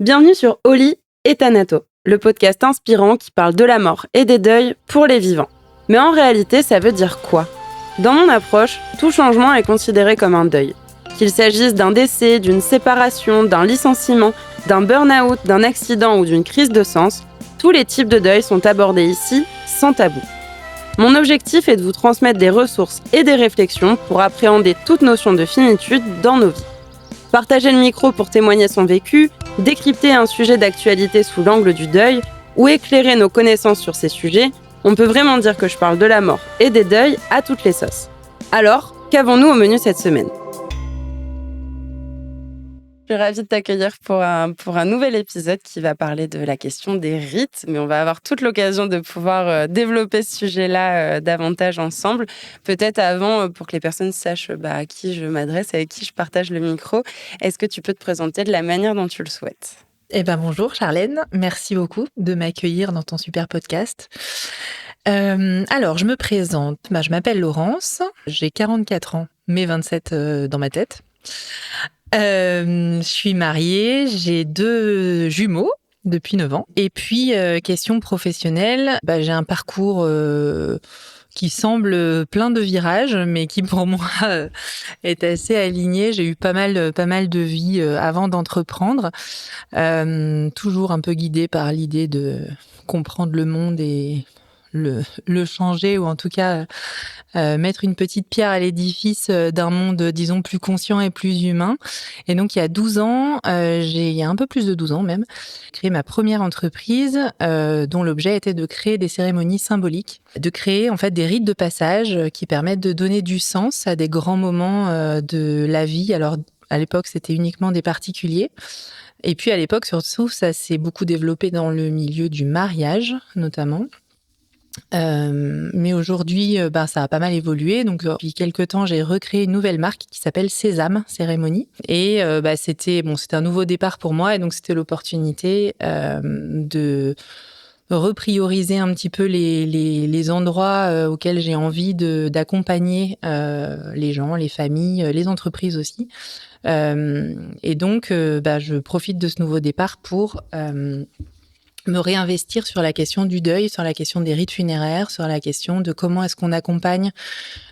Bienvenue sur Oli et Thanato, le podcast inspirant qui parle de la mort et des deuils pour les vivants. Mais en réalité, ça veut dire quoi ? Dans mon approche, tout changement est considéré comme un deuil. Qu'il s'agisse d'un décès, d'une séparation, d'un licenciement, d'un burn-out, d'un accident ou d'une crise de sens, tous les types de deuil sont abordés ici, sans tabou. Mon objectif est de vous transmettre des ressources et des réflexions pour appréhender toute notion de finitude dans nos vies. Partager le micro pour témoigner son vécu, décrypter un sujet d'actualité sous l'angle du deuil ou éclairer nos connaissances sur ces sujets, on peut vraiment dire que je parle de la mort et des deuils à toutes les sauces. Alors, qu'avons-nous au menu cette semaine ? Je suis ravie de t'accueillir pour un nouvel épisode qui va parler de la question des rites, mais on va avoir toute l'occasion de pouvoir développer ce sujet-là davantage ensemble. Peut-être avant, pour que les personnes sachent à qui je m'adresse, avec qui je partage le micro, est-ce que tu peux te présenter de la manière dont tu le souhaites ? Bonjour Charlène, merci beaucoup de m'accueillir dans ton super podcast. Alors, je me présente, je m'appelle Laurence, j'ai 44 ans, mais 27 dans ma tête. Je suis mariée, j'ai 2 jumeaux depuis 9 ans. Et puis, question professionnelle, j'ai un parcours qui semble plein de virages, mais qui pour moi est assez aligné. J'ai eu pas mal de vies avant d'entreprendre, toujours un peu guidée par l'idée de comprendre le monde et le changer, ou en tout cas mettre une petite pierre à l'édifice d'un monde, disons, plus conscient et plus humain. Et donc, il y a 12 ans, il y a un peu plus de 12 ans même, j'ai créé ma première entreprise dont l'objet était de créer des cérémonies symboliques, de créer en fait des rites de passage qui permettent de donner du sens à des grands moments de la vie. Alors, à l'époque, c'était uniquement des particuliers. Et puis, à l'époque, surtout, ça s'est beaucoup développé dans le milieu du mariage, notamment. Mais aujourd'hui, ça a pas mal évolué. Donc, depuis quelques temps, j'ai recréé une nouvelle marque qui s'appelle Sésame Cérémonie. Et c'était un nouveau départ pour moi. Et donc, c'était l'opportunité de reprioriser un petit peu les endroits auxquels j'ai envie d'accompagner les gens, les familles, les entreprises aussi. Et donc, je profite de ce nouveau départ pour me réinvestir sur la question du deuil, sur la question des rites funéraires, sur la question de comment est-ce qu'on accompagne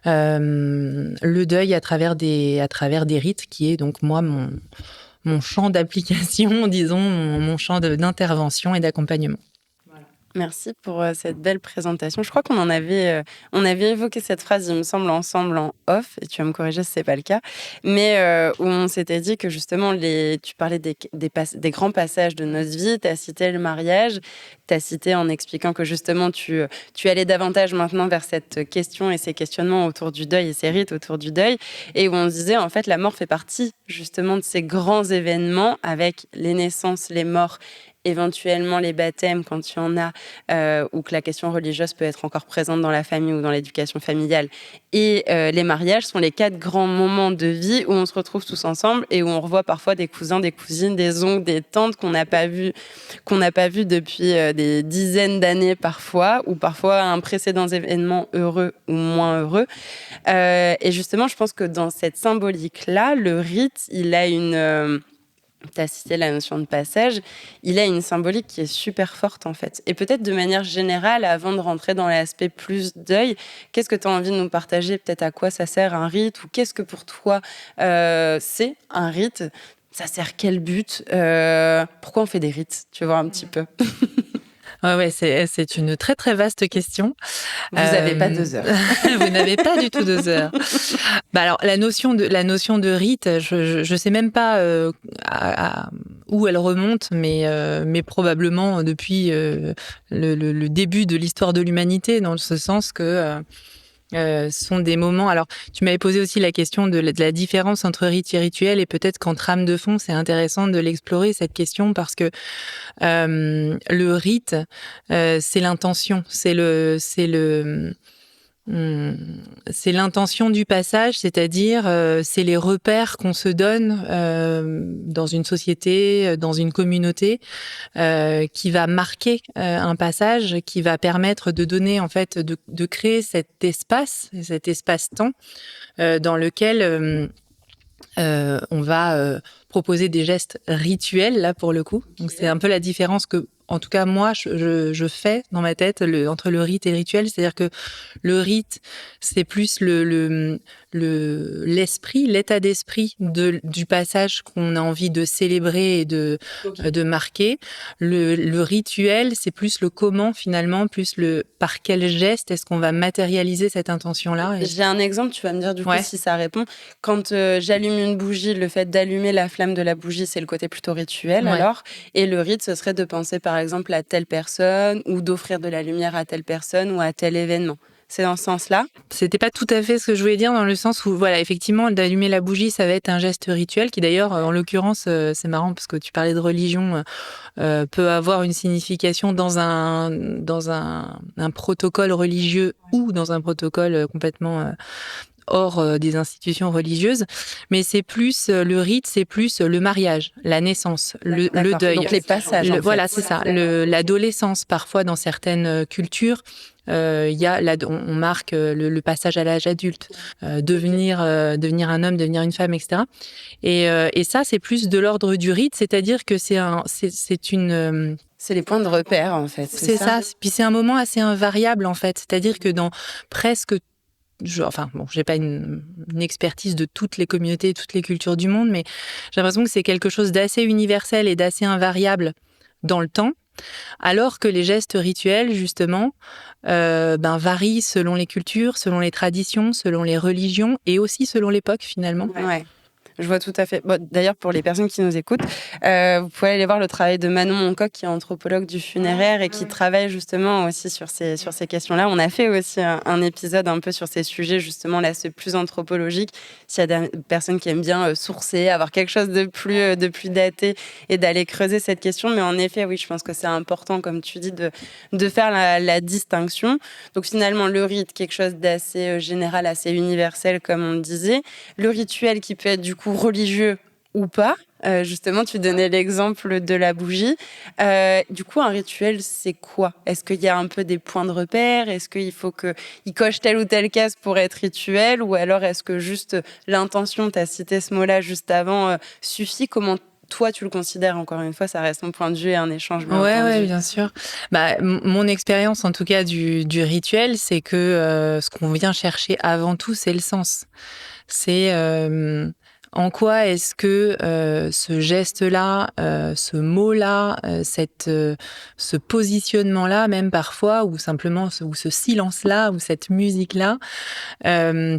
le deuil à travers des rites, qui est donc moi mon champ d'application, disons, mon champ d'intervention et d'accompagnement. Merci pour cette belle présentation. Je crois qu'on on avait évoqué cette phrase, il me semble, ensemble en off, et tu vas me corriger si c'est pas le cas, mais où on s'était dit que justement, tu parlais des grands passages de notre vie, tu as cité le mariage, tu as cité en expliquant que justement, tu allais davantage maintenant vers cette question et ces questionnements autour du deuil et ces rites autour du deuil, et où on se disait, en fait, la mort fait partie justement de ces grands événements avec les naissances, les morts, éventuellement les baptêmes quand il y en a, ou que la question religieuse peut être encore présente dans la famille ou dans l'éducation familiale. Et les mariages sont les 4 grands moments de vie où on se retrouve tous ensemble et où on revoit parfois des cousins, des cousines, des oncles, des tantes qu'on n'a pas vus depuis des dizaines d'années parfois, ou parfois un précédent événement heureux ou moins heureux. Et justement, je pense que dans cette symbolique-là, le rite, il a tu as cité la notion de passage, il a une symbolique qui est super forte en fait. Et peut-être de manière générale, avant de rentrer dans l'aspect plus deuil, qu'est-ce que tu as envie de nous partager ? Peut-être à quoi ça sert un rite, ou qu'est-ce que pour toi c'est un rite ? Ça sert quel but ? Pourquoi on fait des rites ? Tu vois un petit peu. Ouais, c'est une très très vaste question. Vous n'avez pas 2 heures. Vous n'avez pas du tout 2 heures. Alors la notion de rite, je sais même pas où elle remonte, mais probablement depuis le début de l'histoire de l'humanité, dans ce sens que sont des moments. Alors, tu m'avais posé aussi la question de la différence entre rite et rituel, et peut-être qu'en trame de fond, c'est intéressant de l'explorer, cette question, parce que le rite, c'est l'intention, c'est l'intention du passage, c'est-à-dire c'est les repères qu'on se donne dans une société, dans une communauté, qui va marquer un passage, qui va permettre de donner, en fait, de créer cet espace-temps dans lequel on va proposer des gestes rituels, là, pour le coup. Donc, c'est un peu la différence que, en tout cas, moi, je fais dans ma tête entre le rite et le rituel. C'est-à-dire que le rite, c'est plus l'esprit, l'état d'esprit du passage qu'on a envie de célébrer et de marquer. Le rituel, c'est plus le comment, finalement, plus par quel geste est-ce qu'on va matérialiser cette intention-là. J'ai un exemple, tu vas me dire du coup si ça répond. Quand j'allume une bougie, le fait d'allumer la flamme de la bougie, c'est le côté plutôt rituel alors. Et le rite, ce serait de penser par exemple à telle personne ou d'offrir de la lumière à telle personne ou à tel événement. C'est dans ce sens-là? C'était pas tout à fait ce que je voulais dire, dans le sens où, voilà, effectivement, d'allumer la bougie, ça va être un geste rituel qui, d'ailleurs, en l'occurrence, c'est marrant parce que tu parlais de religion, peut avoir une signification dans un protocole religieux ou dans un protocole complètement hors des institutions religieuses, mais c'est plus le rite, c'est plus le mariage, la naissance, le deuil. Donc les passages. Voilà, c'est ça. L'adolescence, parfois dans certaines cultures, on marque le passage à l'âge adulte, devenir un homme, devenir une femme, etc. Et ça, c'est plus de l'ordre du rite, c'est-à-dire que c'est les points de repère, en fait. C'est ça. Puis c'est un moment assez invariable, en fait. C'est-à-dire que dans presque j'ai pas une expertise de toutes les communautés, toutes les cultures du monde, mais j'ai l'impression que c'est quelque chose d'assez universel et d'assez invariable dans le temps, alors que les gestes rituels, justement, varient selon les cultures, selon les traditions, selon les religions et aussi selon l'époque, finalement. Ouais. Je vois tout à fait. Bon, d'ailleurs, pour les personnes qui nous écoutent, vous pouvez aller voir le travail de Manon Moncoq, qui est anthropologue du funéraire et qui travaille justement aussi sur ces questions-là. On a fait aussi un épisode un peu sur ces sujets, justement, là, c'est plus anthropologique. S'il y a des personnes qui aiment bien sourcer, avoir quelque chose de plus daté et d'aller creuser cette question. Mais en effet, oui, je pense que c'est important, comme tu dis, de faire la distinction. Donc finalement, le rite, quelque chose d'assez général, assez universel, comme on le disait. Le rituel qui peut être du coup religieux ou pas. Justement, tu donnais l'exemple de la bougie. Du coup, un rituel, c'est quoi? Est-ce qu'il y a un peu des points de repère? Est-ce qu'il faut qu'il coche telle ou telle case pour être rituel? Ou alors, est-ce que juste l'intention, tu as cité ce mot-là juste avant, suffit? Comment toi, tu le considères? Encore une fois, ça reste mon point de vue et un échange. Ouais, bien sûr. Mon expérience, en tout cas, du rituel, c'est que ce qu'on vient chercher avant tout, c'est le sens. C'est en quoi est-ce que ce geste-là, ce mot-là, ce positionnement-là, même parfois, ou simplement ce silence-là, ou cette musique-là,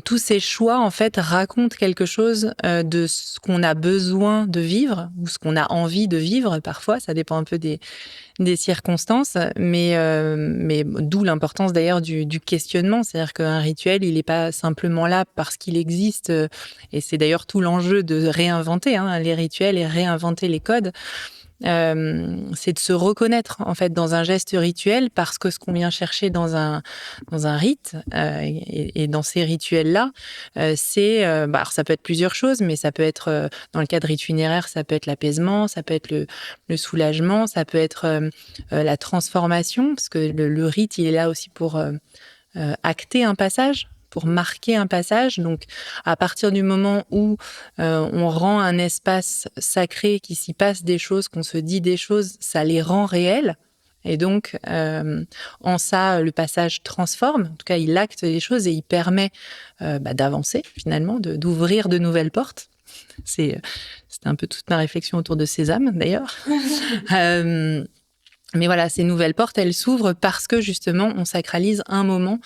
tous ces choix, en fait, racontent quelque chose de ce qu'on a besoin de vivre, ou ce qu'on a envie de vivre, parfois. Ça dépend un peu des circonstances, mais d'où l'importance d'ailleurs du questionnement. C'est-à-dire qu'un rituel, il n'est pas simplement là parce qu'il existe, et c'est d'ailleurs tout l'enjeu de réinventer les rituels et réinventer les codes. C'est de se reconnaître en fait dans un geste rituel, parce que ce qu'on vient chercher dans un rite et dans ces rituels-là, c'est alors ça peut être plusieurs choses, mais ça peut être dans le cadre rite funéraire, ça peut être l'apaisement, ça peut être le soulagement, ça peut être la transformation, parce que le rite, il est là aussi pour acter un passage, pour marquer un passage. Donc, à partir du moment où on rend un espace sacré, qu'il s'y passe des choses, qu'on se dit des choses, ça les rend réels. Et donc, en ça, le passage transforme. En tout cas, il acte les choses et il permet d'avancer, finalement, d'ouvrir de nouvelles portes. C'était un peu toute ma réflexion autour de Sésame, d'ailleurs. Mais voilà, ces nouvelles portes, elles s'ouvrent parce que justement, on sacralise un moment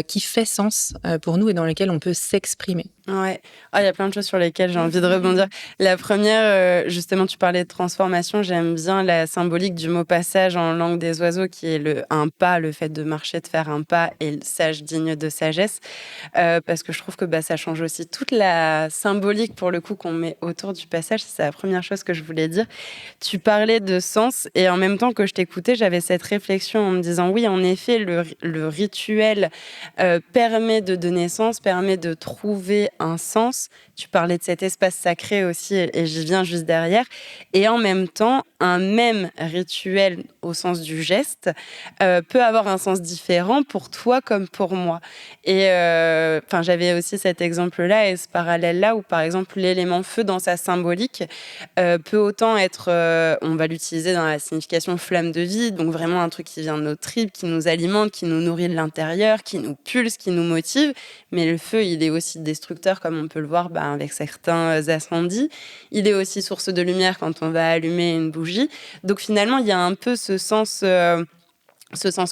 qui fait sens pour nous et dans lequel on peut s'exprimer. Ouais. Il y a plein de choses sur lesquelles j'ai envie de rebondir. La première, justement, tu parlais de transformation. J'aime bien la symbolique du mot passage en langue des oiseaux, qui est un pas, le fait de marcher, de faire un pas, et le sage digne de sagesse. Parce que je trouve que ça change aussi toute la symbolique, pour le coup, qu'on met autour du passage. C'est la première chose que je voulais dire. Tu parlais de sens, et en même temps que je t'écoutais, j'avais cette réflexion en me disant, oui, en effet, le rituel permet de donner sens, permet de trouver un sens. Tu parlais de cet espace sacré aussi, et j'y viens juste derrière. Et en même temps, un même rituel au sens du geste peut avoir un sens différent pour toi comme pour moi. Et j'avais aussi cet exemple-là et ce parallèle-là où, par exemple, l'élément feu dans sa symbolique peut autant être, on va l'utiliser dans la signification flamme de vie, donc vraiment un truc qui vient de nos tripes, qui nous alimente, qui nous nourrit de l'intérieur, qui nous pulse, qui nous motive. Mais le feu, il est aussi destructeur, comme on peut le voir avec certains incendies. Il est aussi source de lumière quand on va allumer une bougie. Donc finalement, il y a un peu ce sens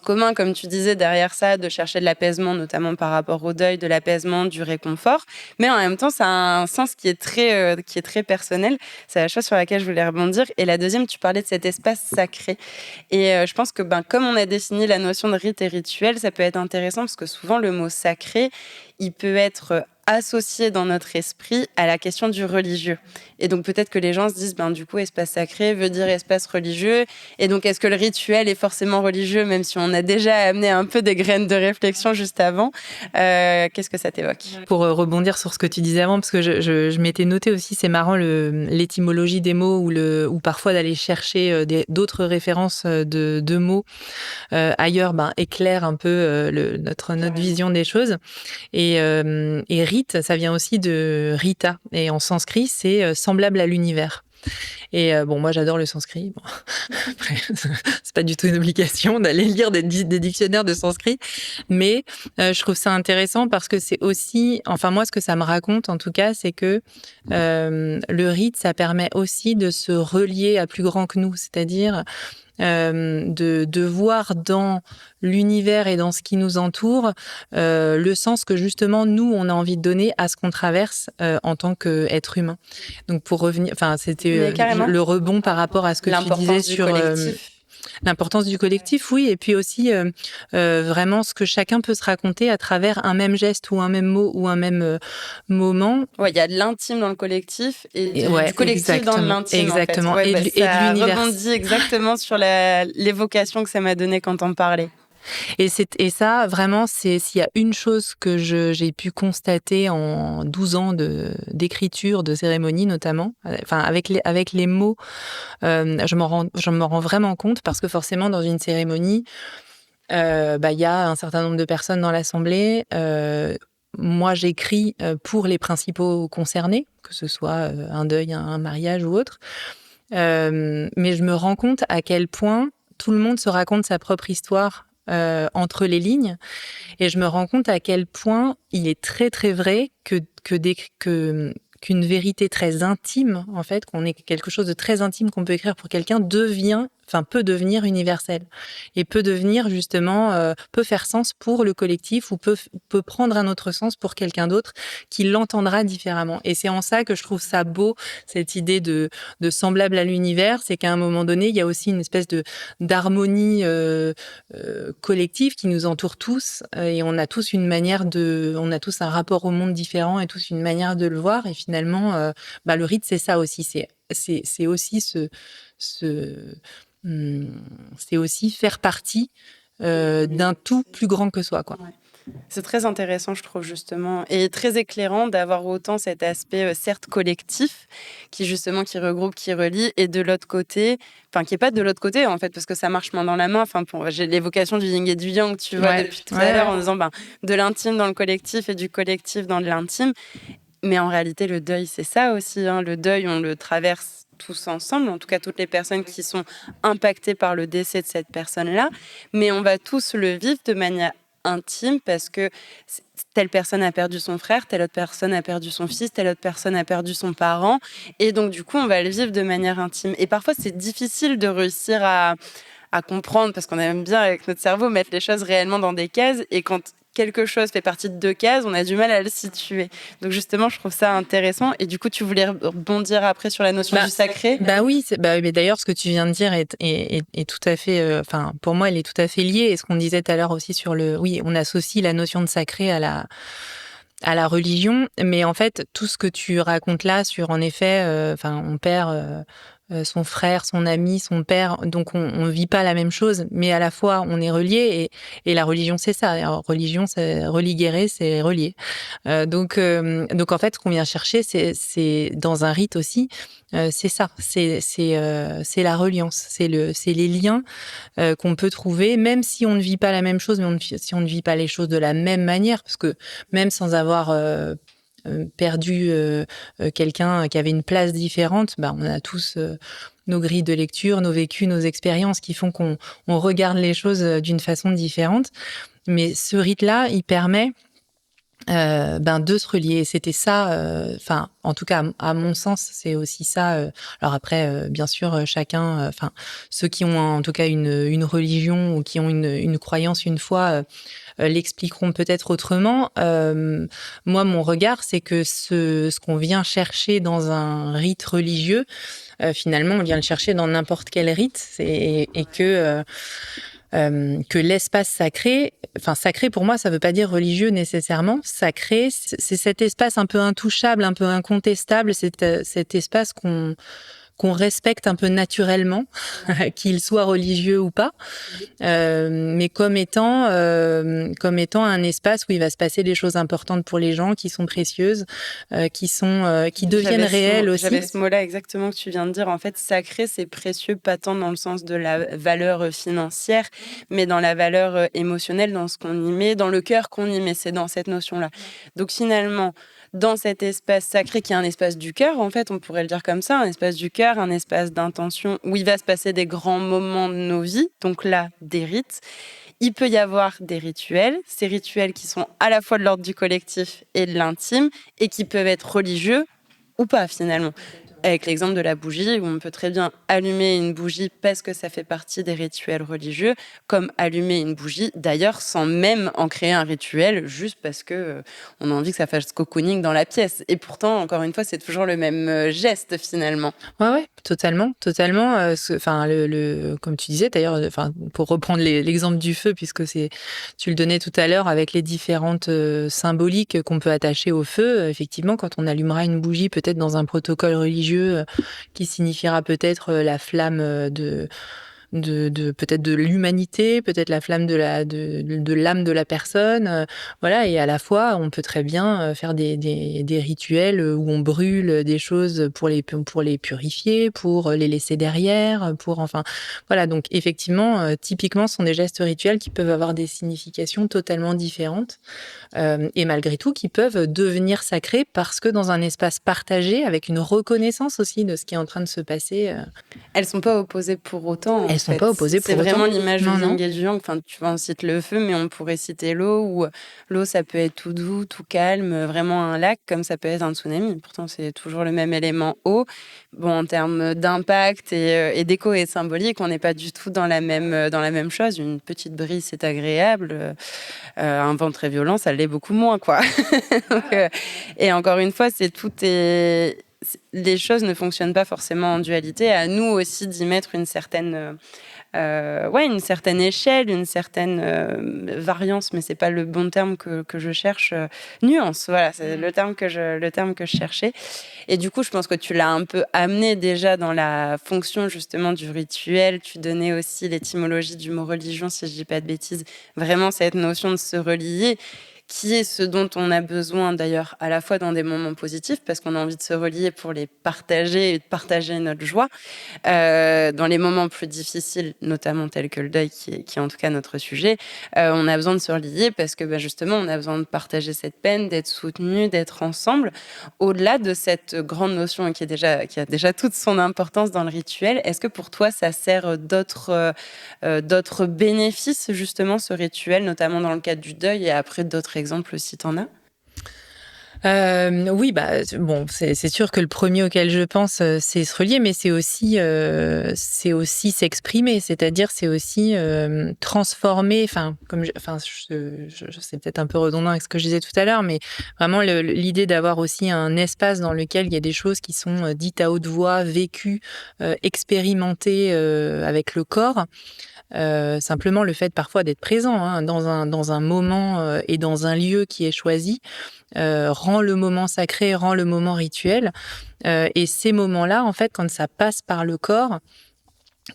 commun, comme tu disais, derrière ça, de chercher de l'apaisement, notamment par rapport au deuil, de l'apaisement, du réconfort. Mais en même temps, ça a un sens qui est très personnel. C'est la chose sur laquelle je voulais rebondir. Et la deuxième, tu parlais de cet espace sacré. Et je pense que comme on a défini la notion de rite et rituel, ça peut être intéressant parce que souvent, le mot sacré, il peut être associé dans notre esprit à la question du religieux. Et donc peut-être que les gens se disent, du coup, espace sacré veut dire espace religieux. Et donc, est-ce que le rituel est forcément religieux, même si on a déjà amené un peu des graines de réflexion juste avant? Qu'est-ce que ça t'évoque? Pour rebondir sur ce que tu disais avant, parce que je m'étais noté aussi, c'est marrant, l'étymologie des mots ou parfois d'aller chercher d'autres références de mots ailleurs, éclaire un peu notre vision des choses. Et rite, ça vient aussi de rita. Et en sanskrit, c'est semblable à l'univers. Et moi, j'adore le sanskrit. Bon. Après, c'est pas du tout une obligation d'aller lire des dictionnaires de sanskrit. Mais je trouve ça intéressant parce que c'est aussi... Enfin, moi, ce que ça me raconte, en tout cas, c'est que le rite, ça permet aussi de se relier à plus grand que nous. C'est-à-dire... de voir dans l'univers et dans ce qui nous entoure le sens que justement nous on a envie de donner à ce qu'on traverse en tant qu'être humain. Donc pour revenir, c'était le rebond par rapport à ce que tu disais sur l'importance du collectif, oui, et puis aussi vraiment ce que chacun peut se raconter à travers un même geste ou un même mot ou un même moment. Ouais, il y a de l'intime dans le collectif et du collectif dans l'intime. Exactement. En fait. Et de l'univers. Ça rebondit exactement sur l'évocation que ça m'a donnée quand on parlait. Et ça, vraiment, s'il y a une chose que j'ai pu constater en 12 ans d'écriture, de cérémonie notamment, avec les mots, je m'en rends vraiment compte parce que forcément, dans une cérémonie, y a un certain nombre de personnes dans l'assemblée. Moi, j'écris pour les principaux concernés, que ce soit un deuil, un mariage ou autre. Mais je me rends compte à quel point tout le monde se raconte sa propre histoire entre les lignes. Et je me rends compte à quel point il est très, très vrai qu'une vérité très intime, en fait, qu'on ait quelque chose de très intime qu'on peut écrire pour quelqu'un peut devenir universel et peut devenir justement, peut faire sens pour le collectif ou peut prendre un autre sens pour quelqu'un d'autre qui l'entendra différemment. Et c'est en ça que je trouve ça beau, cette idée de semblable à l'univers, c'est qu'à un moment donné, il y a aussi une espèce d'harmonie collective qui nous entoure tous et on a tous on a tous un rapport au monde différent et tous une manière de le voir. Et finalement, le rite, c'est ça aussi. C'est aussi c'est aussi faire partie d'un tout plus grand que soi, quoi. Ouais. C'est très intéressant, je trouve, justement, et très éclairant d'avoir autant cet aspect, certes collectif, qui regroupe, qui relie, et de l'autre côté, qui n'est pas de l'autre côté, en fait, parce que ça marche main dans la main. J'ai l'évocation du yin et du yang, tu vois, depuis tout à l'heure, en disant de l'intime dans le collectif et du collectif dans l'intime. Mais en réalité, le deuil, c'est ça aussi. Le deuil, on le traverse tous ensemble, en tout cas toutes les personnes qui sont impactées par le décès de cette personne-là, mais on va tous le vivre de manière intime parce que telle personne a perdu son frère, telle autre personne a perdu son fils, telle autre personne a perdu son parent, et donc du coup on va le vivre de manière intime. Et parfois c'est difficile de réussir à comprendre, parce qu'on aime bien avec notre cerveau mettre les choses réellement dans des cases, et quand quelque chose fait partie de 2 cases, on a du mal à le situer. Donc justement, je trouve ça intéressant. Et du coup, tu voulais rebondir après sur la notion du sacré? Oui, mais d'ailleurs, ce que tu viens de dire est tout à fait... pour moi, elle est tout à fait liée. Et ce qu'on disait tout à l'heure aussi sur oui, on associe la notion de sacré à la religion. Mais en fait, tout ce que tu racontes là sur, en effet, on perd son frère, son ami, son père. Donc on vit pas la même chose, mais à la fois on est reliés. Et la religion, c'est ça. Alors, religion, c'est religuer, c'est relier. Donc en fait, ce qu'on vient chercher, c'est dans un rite aussi. C'est ça. C'est la reliance. C'est les liens qu'on peut trouver, même si on ne vit pas la même chose, mais si on ne vit pas les choses de la même manière, parce que même sans avoir perdu quelqu'un qui avait une place différente, bah, on a tous nos grilles de lecture, nos vécus, nos expériences qui font qu'on regarde les choses d'une façon différente. Mais ce rite-là, il permet de se relier. C'était ça, enfin, en tout cas, à mon sens, c'est aussi ça. Alors après, bien sûr, chacun, enfin, ceux qui ont en tout cas une religion ou qui ont une croyance, une foi, l'expliqueront peut-être autrement. Moi, mon regard, c'est que ce qu'on vient chercher dans un rite religieux, finalement, on vient le chercher dans n'importe quel rite, et que l'espace sacré, enfin sacré pour moi, ça veut pas dire religieux nécessairement. Sacré, c'est cet espace un peu intouchable, un peu incontestable, cet espace qu'on respecte un peu naturellement, qu'il soit religieux ou pas, mais comme étant un espace où il va se passer des choses importantes pour les gens, qui sont précieuses, qui deviennent réelles aussi. J'avais ce mot-là exactement que tu viens de dire. En fait, sacré, c'est précieux, pas tant dans le sens de la valeur financière, mais dans la valeur émotionnelle, dans ce qu'on y met, dans le cœur qu'on y met. C'est dans cette notion-là. Donc finalement, dans cet espace sacré qui est un espace du cœur, en fait, on pourrait le dire comme ça, un espace du cœur, un espace d'intention où il va se passer des grands moments de nos vies, donc là, des rites. Il peut y avoir des rituels, ces rituels qui sont à la fois de l'ordre du collectif et de l'intime, et qui peuvent être religieux ou pas finalement. Avec l'exemple de la bougie, où on peut très bien allumer une bougie parce que ça fait partie des rituels religieux, comme allumer une bougie, d'ailleurs, sans même en créer un rituel, juste parce que on a envie que ça fasse cocooning dans la pièce. Et pourtant, encore une fois, c'est toujours le même geste, finalement. Ouais, totalement. Enfin, comme tu disais, d'ailleurs, enfin, pour reprendre l'exemple du feu, puisque tu le donnais tout à l'heure avec les différentes symboliques qu'on peut attacher au feu. Effectivement, quand on allumera une bougie, peut-être dans un protocole religieux, qui signifiera peut-être la flamme peut-être de l'humanité, peut-être la flamme de l'âme de la personne, voilà. Et à la fois, on peut très bien faire des rituels où on brûle des choses pour les purifier, pour les laisser derrière, enfin, voilà. Donc effectivement, typiquement, ce sont des gestes rituels qui peuvent avoir des significations totalement différentes, et malgré tout, qui peuvent devenir sacrés parce que dans un espace partagé, avec une reconnaissance aussi de ce qui est en train de se passer. Elles sont pas opposées pour autant. Elles sont pas opposées pour autant. C'est vraiment l'image du yin et du yang. Enfin, tu vois, on cite le feu, mais on pourrait citer l'eau, où l'eau, ça peut être tout doux, tout calme, vraiment un lac, comme ça peut être un tsunami. Pourtant, c'est toujours le même élément eau. Bon, en termes d'impact et d'écho et symbolique, on n'est pas du tout dans la même chose. Une petite brise, c'est agréable. Un vent très violent, ça l'est beaucoup moins, quoi. Donc, et encore une fois, les choses ne fonctionnent pas forcément en dualité. À nous aussi d'y mettre une certaine échelle, une certaine variance, mais c'est pas le bon terme que je cherche. Nuance, voilà, c'est le terme que je cherchais. Et du coup, je pense que tu l'as un peu amené déjà dans la fonction justement du rituel. Tu donnais aussi l'étymologie du mot religion, si je dis pas de bêtises. Vraiment cette notion de se relier, qui est ce dont on a besoin d'ailleurs à la fois dans des moments positifs, parce qu'on a envie de se relier pour les partager et de partager notre joie, dans les moments plus difficiles, notamment tels que le deuil, qui est en tout cas notre sujet, on a besoin de se relier parce que justement, on a besoin de partager cette peine, d'être soutenu, d'être ensemble. Au-delà de cette grande notion qui a déjà toute son importance dans le rituel, est-ce que pour toi, ça sert d'autres bénéfices, justement, ce rituel, notamment dans le cadre du deuil, et après d'autres exemples si tu en as? Oui, bon, c'est sûr que le premier auquel je pense, c'est se relier, mais c'est aussi s'exprimer, c'est-à-dire c'est aussi transformer. Enfin, c'est peut-être un peu redondant avec ce que je disais tout à l'heure, mais vraiment l'idée d'avoir aussi un espace dans lequel il y a des choses qui sont dites à haute voix, vécues, expérimentées avec le corps. Simplement le fait parfois d'être présent dans un moment et dans un lieu qui est choisi rend le moment sacré, rend le moment rituel. Et ces moments-là, en fait, quand ça passe par le corps,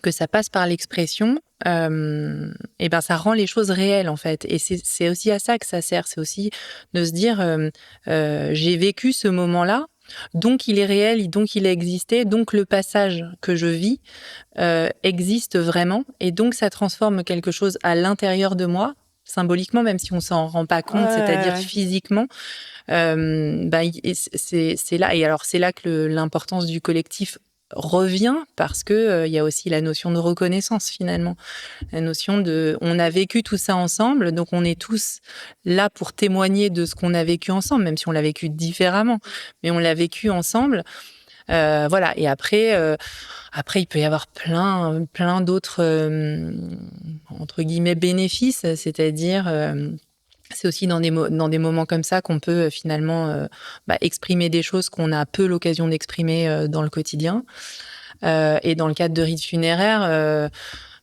que ça passe par l'expression, et ben ça rend les choses réelles en fait. Et c'est aussi à ça que ça sert. C'est aussi de se dire j'ai vécu ce moment-là, donc il est réel, donc il a existé, donc le passage que je vis existe vraiment, et donc ça transforme quelque chose à l'intérieur de moi. Symboliquement, même si on s'en rend pas compte, c'est-à-dire Ouais. physiquement, c'est là. Et alors c'est là que l'importance du collectif revient, parce que il y a aussi la notion de reconnaissance finalement, la notion de on a vécu tout ça ensemble, donc on est tous là pour témoigner de ce qu'on a vécu ensemble, même si on l'a vécu différemment, mais on l'a vécu ensemble. Voilà. Et après, il peut y avoir plein d'autres entre guillemets bénéfices, c'est-à-dire c'est aussi dans des moments comme ça qu'on peut finalement exprimer des choses qu'on a peu l'occasion d'exprimer dans le quotidien. Et dans le cadre de rites funéraires,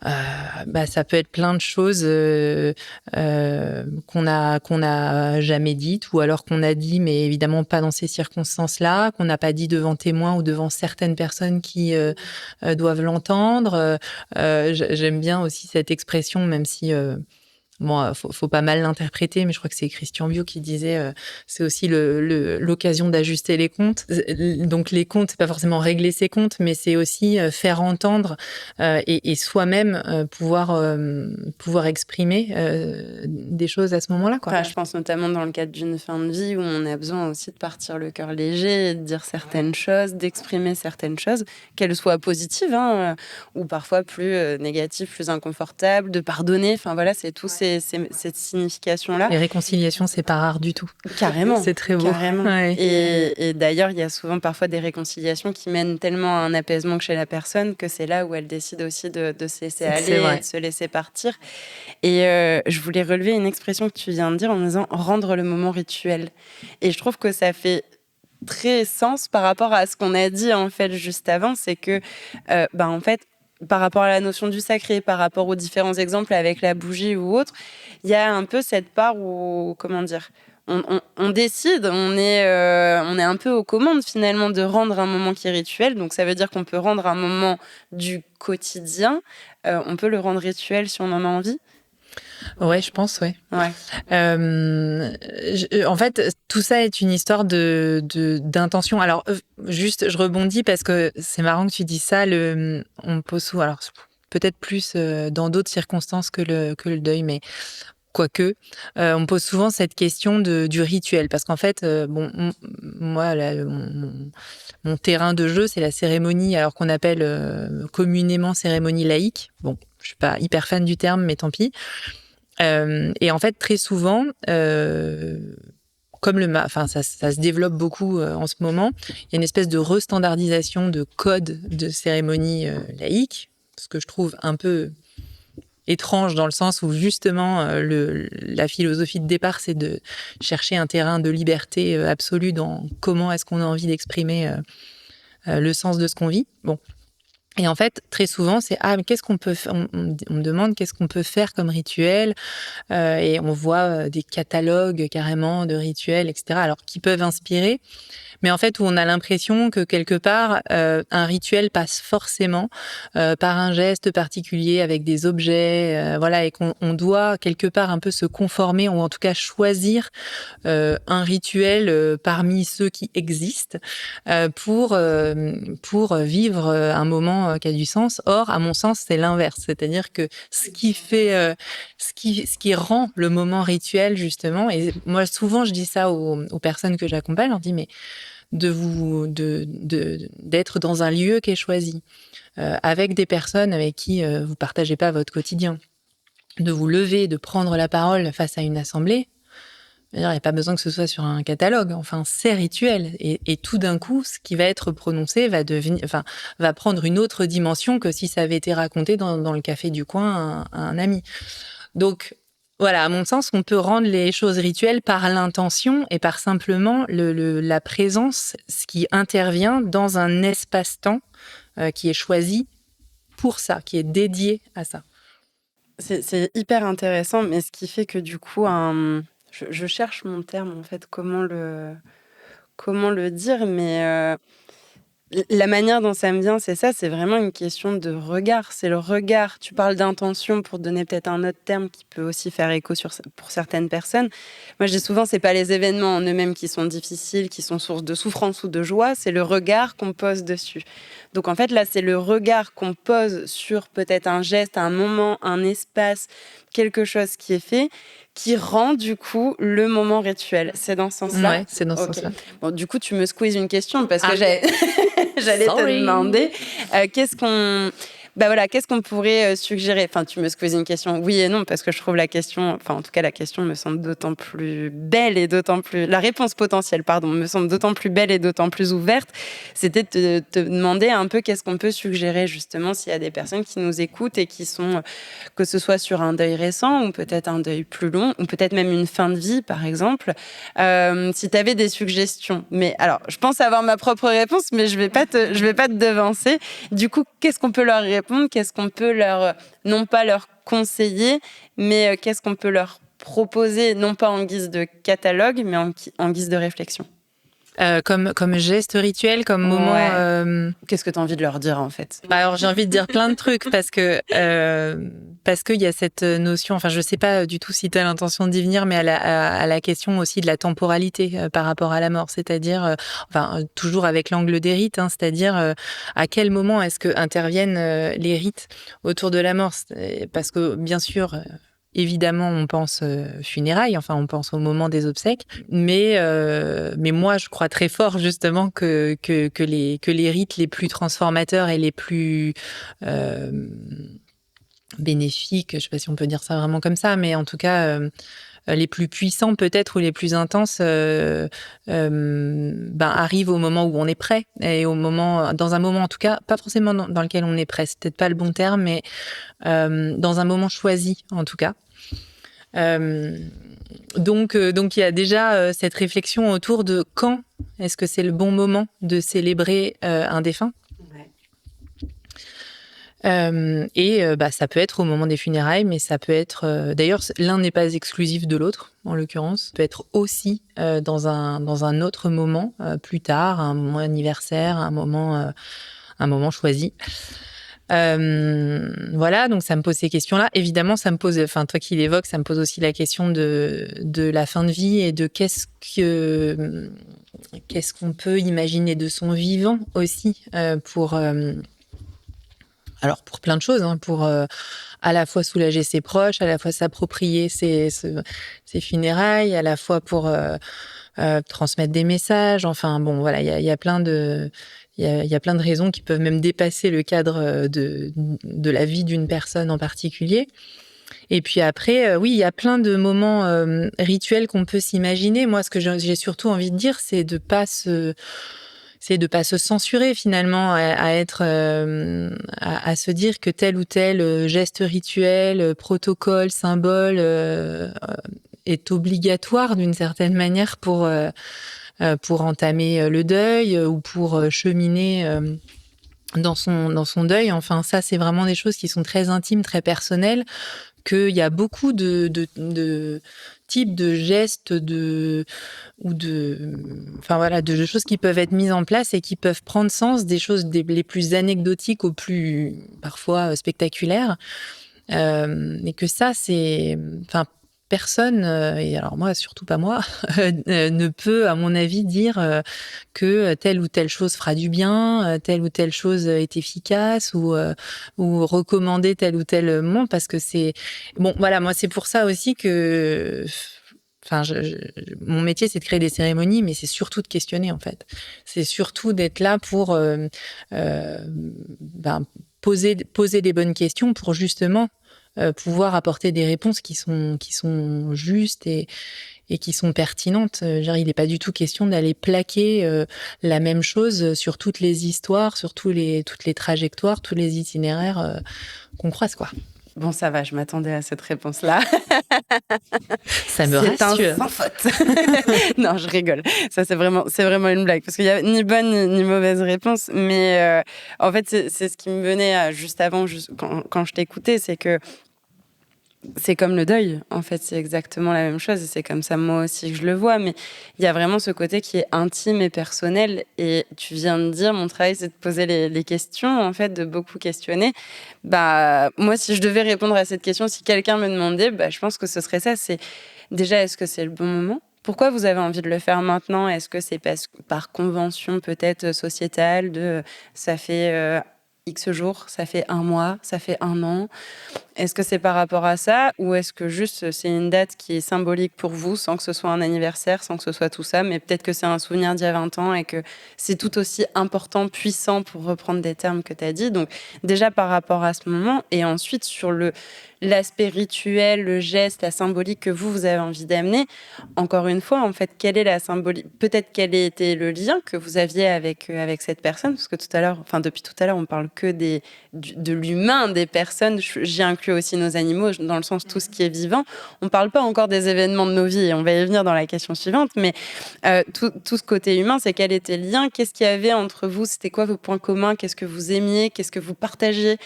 ça peut être plein de choses qu'on a jamais dites, ou alors qu'on a dit, mais évidemment pas dans ces circonstances-là, qu'on n'a pas dit devant témoins ou devant certaines personnes qui doivent l'entendre. J'aime bien aussi cette expression, même si bon, faut pas mal l'interpréter, mais je crois que c'est Christian Bio qui disait c'est aussi l'occasion d'ajuster les comptes. Donc les comptes, c'est pas forcément régler ses comptes, mais c'est aussi faire entendre et soi-même pouvoir exprimer des choses à ce moment-là, quoi. Enfin, je pense notamment dans le cadre d'une fin de vie où on a besoin aussi de partir le cœur léger, de dire certaines choses, d'exprimer certaines choses, qu'elles soient positives ou parfois plus négatives, plus inconfortables, de pardonner. Enfin voilà, c'est tout cette signification-là. Les réconciliations, c'est pas rare du tout. Carrément. C'est très beau. Carrément. Ouais. Et d'ailleurs, il y a souvent parfois des réconciliations qui mènent tellement à un apaisement que chez la personne que c'est là où elle décide aussi de se laisser aller et de se laisser partir. Et je voulais relever une expression que tu viens de dire en disant « rendre le moment rituel ». Et je trouve que ça fait très sens par rapport à ce qu'on a dit en fait juste avant. C'est que, en fait, par rapport à la notion du sacré, par rapport aux différents exemples avec la bougie ou autre, il y a un peu cette part où, comment dire, on décide, on est un peu aux commandes finalement de rendre un moment qui est rituel. Donc ça veut dire qu'on peut rendre un moment du quotidien, on peut le rendre rituel si on en a envie. Ouais, je pense, ouais. Ouais. En fait, tout ça est une histoire d'intention. Alors, juste, je rebondis parce que c'est marrant que tu dis ça. On me pose souvent, alors peut-être plus dans d'autres circonstances que le deuil, mais quoique, on me pose souvent cette question du rituel, parce qu'en fait, moi, mon terrain de jeu, c'est la cérémonie, alors qu'on appelle communément cérémonie laïque. Bon, je suis pas hyper fan du terme, mais tant pis. Et en fait, très souvent, comme ça se développe beaucoup en ce moment, il y a une espèce de restandardisation de code de cérémonie laïque, ce que je trouve un peu étrange dans le sens où justement la philosophie de départ, c'est de chercher un terrain de liberté absolue dans comment est-ce qu'on a envie d'exprimer le sens de ce qu'on vit. Bon. Et en fait, très souvent, c'est mais qu'est-ce qu'on peut faire, on me demande qu'est-ce qu'on peut faire comme rituel, et on voit des catalogues carrément de rituels, etc. Alors qui peuvent inspirer, mais en fait où on a l'impression que quelque part un rituel passe forcément par un geste particulier avec des objets, voilà, et qu'on doit quelque part un peu se conformer, ou en tout cas choisir un rituel parmi ceux qui existent pour vivre un moment qui a du sens. Or, à mon sens, c'est l'inverse, c'est-à-dire que ce qui rend le moment rituel justement, et moi souvent je dis ça aux personnes que j'accompagne, je leur dis mais d'être dans un lieu qui est choisi, avec des personnes avec qui vous partagez pas votre quotidien, de vous lever, de prendre la parole face à une assemblée. Il n'y a pas besoin que ce soit sur un catalogue. Enfin, c'est rituel. Et tout d'un coup, ce qui va être prononcé va prendre une autre dimension que si ça avait été raconté dans le café du coin à un ami. Donc, voilà, à mon sens, on peut rendre les choses rituelles par l'intention et par simplement la présence, ce qui intervient dans un espace-temps qui est choisi pour ça, qui est dédié à ça. C'est hyper intéressant, mais ce qui fait que du coup, je cherche mon terme en fait, comment le comment le dire, mais la manière dont ça me vient, c'est ça, c'est vraiment une question de regard. C'est le regard. Tu parles d'intention pour donner peut-être un autre terme qui peut aussi faire écho pour certaines personnes. Moi, je dis souvent, c'est pas les événements en eux-mêmes qui sont difficiles, qui sont source de souffrance ou de joie, c'est le regard qu'on pose dessus. Donc en fait, là, c'est le regard qu'on pose sur peut-être un geste, un moment, un espace, quelque chose qui est fait, qui rend du coup le moment rituel. C'est dans ce sens-là? Ouais, c'est dans ce sens-là. Bon, du coup, tu me squeezes une question parce que j'allais te Sorry. demander qu'est-ce qu'on pourrait suggérer. Enfin, tu me squeezes une question, oui et non, parce que je trouve la question, enfin en tout cas la question me semble d'autant plus belle et d'autant plus... La réponse potentielle, pardon, me semble d'autant plus belle et d'autant plus ouverte. C'était de te demander un peu qu'est-ce qu'on peut suggérer justement s'il y a des personnes qui nous écoutent et qui sont, que ce soit sur un deuil récent ou peut-être un deuil plus long, ou peut-être même une fin de vie par exemple, si tu avais des suggestions. Mais alors, je pense avoir ma propre réponse, mais je vais pas te devancer. Du coup, qu'est-ce qu'on peut leur répondre? Qu'est-ce qu'on peut leur, non pas leur conseiller, mais qu'est-ce qu'on peut leur proposer, non pas en guise de catalogue, mais en guise de réflexion? Comme geste rituel, comme moment. Ouais. Qu'est-ce que tu as envie de leur dire en fait? Alors j'ai envie de dire plein de trucs parce que il y a cette notion. Enfin, je sais pas du tout si tu as l'intention d'y venir, mais à la question aussi de la temporalité par rapport à la mort, c'est-à-dire, toujours avec l'angle des rites, hein, c'est-à-dire à quel moment est-ce que interviennent les rites autour de la mort? Parce que bien sûr. Évidemment, on pense funérailles, enfin, on pense au moment des obsèques, mais moi, je crois très fort justement que les rites les plus transformateurs et les plus bénéfiques, je sais pas si on peut dire ça vraiment comme ça, mais en tout cas les plus puissants peut-être ou les plus intenses arrivent au moment où on est prêt et dans un moment en tout cas, pas forcément dans lequel on est prêt, c'est peut-être pas le bon terme, mais dans un moment choisi en tout cas. Donc il y a déjà cette réflexion autour de quand est-ce que c'est le bon moment de célébrer un défunt. Ça peut être au moment des funérailles, mais ça peut être... d'ailleurs, l'un n'est pas exclusif de l'autre, en l'occurrence. Ça peut être aussi dans un autre moment, plus tard, un moment anniversaire, un moment choisi. Voilà, donc ça me pose ces questions-là. Évidemment, ça me pose, enfin toi qui l'évoques, ça me pose aussi la question de la fin de vie et de qu'est-ce qu'on peut imaginer de son vivant aussi alors pour plein de choses, hein, pour à la fois soulager ses proches, à la fois s'approprier ses funérailles, à la fois pour transmettre des messages. Enfin bon, voilà, il y a plein de raisons qui peuvent même dépasser le cadre de la vie d'une personne en particulier. Et puis après, oui, il y a plein de moments rituels qu'on peut s'imaginer. Moi, ce que j'ai surtout envie de dire, c'est de pas se censurer finalement, à se dire que tel ou tel geste rituel, protocole, symbole est obligatoire d'une certaine manière pour entamer le deuil ou pour cheminer dans son deuil. Enfin, ça, c'est vraiment des choses qui sont très intimes, très personnelles, qu'il y a beaucoup de types de gestes, de choses qui peuvent être mises en place et qui peuvent prendre sens, des choses les plus anecdotiques aux plus parfois spectaculaires, et que ça, personne, et alors moi, surtout pas moi, ne peut, à mon avis, dire que telle ou telle chose fera du bien, telle ou telle chose est efficace ou recommander tel ou tel moment, parce que c'est... Bon, voilà, moi, c'est pour ça aussi que... Enfin, mon métier, c'est de créer des cérémonies, mais c'est surtout de questionner, en fait. C'est surtout d'être là pour poser les bonnes questions pour justement pouvoir apporter des réponses qui sont justes et qui sont pertinentes. Genre, il n'est pas du tout question d'aller plaquer la même chose sur toutes les histoires, sur toutes les trajectoires, tous les itinéraires qu'on croise, quoi. Bon, ça va, je m'attendais à cette réponse-là. Ça me rassure. C'est un sans faute. Non, je rigole. Ça, c'est vraiment une blague. Parce qu'il n'y a ni bonne ni mauvaise réponse. Mais en fait, c'est ce qui me venait juste avant, quand je t'écoutais, c'est que c'est comme le deuil, en fait, c'est exactement la même chose et c'est comme ça moi aussi que je le vois, mais il y a vraiment ce côté qui est intime et personnel et tu viens de dire, mon travail c'est de poser les questions, en fait, de beaucoup questionner. Bah, moi, si je devais répondre à cette question, si quelqu'un me demandait, bah, je pense que ce serait ça, c'est déjà, est-ce que c'est le bon moment? Pourquoi vous avez envie de le faire maintenant? Est-ce que c'est par convention peut-être sociétale de ça fait X jours, ça fait un mois, ça fait un an? Est-ce que c'est par rapport à ça ou est-ce que juste c'est une date qui est symbolique pour vous sans que ce soit un anniversaire, sans que ce soit tout ça, mais peut-être que c'est un souvenir d'il y a 20 ans et que c'est tout aussi important, puissant pour reprendre des termes que tu as dit. Donc déjà par rapport à ce moment et ensuite sur l'aspect rituel, le geste, la symbolique que vous avez envie d'amener. Encore une fois, en fait, quelle est la symbolique? Peut-être quel était le lien que vous aviez avec cette personne? Parce que tout à l'heure, enfin depuis tout à l'heure, on parle que de l'humain, des personnes. J'y inclus aussi nos animaux, dans le sens tout ce qui est vivant. On ne parle pas encore des événements de nos vies, et on va y venir dans la question suivante, mais tout ce côté humain, c'est quel était le lien? Qu'est-ce qu'il y avait entre vous? C'était quoi vos points communs? Qu'est-ce que vous aimiez? Qu'est-ce que vous partagiez?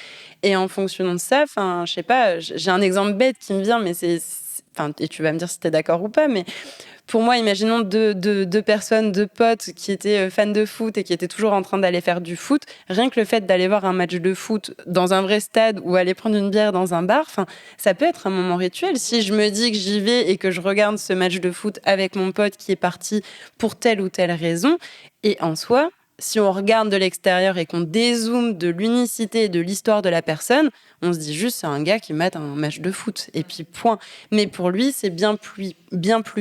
Et en fonction de ça, enfin, je sais pas, j'ai un exemple bête qui me vient, mais enfin, et tu vas me dire si tu es d'accord ou pas, mais pour moi, imaginons deux personnes, deux potes qui étaient fans de foot et qui étaient toujours en train d'aller faire du foot. Rien que le fait d'aller voir un match de foot dans un vrai stade ou aller prendre une bière dans un bar, enfin, ça peut être un moment rituel. Si je me dis que j'y vais et que je regarde ce match de foot avec mon pote qui est parti pour telle ou telle raison, et en soi, si on regarde de l'extérieur et qu'on dézoome de l'unicité et de l'histoire de la personne, on se dit juste c'est un gars qui mate un match de foot et puis point. Mais pour lui, c'est bien plus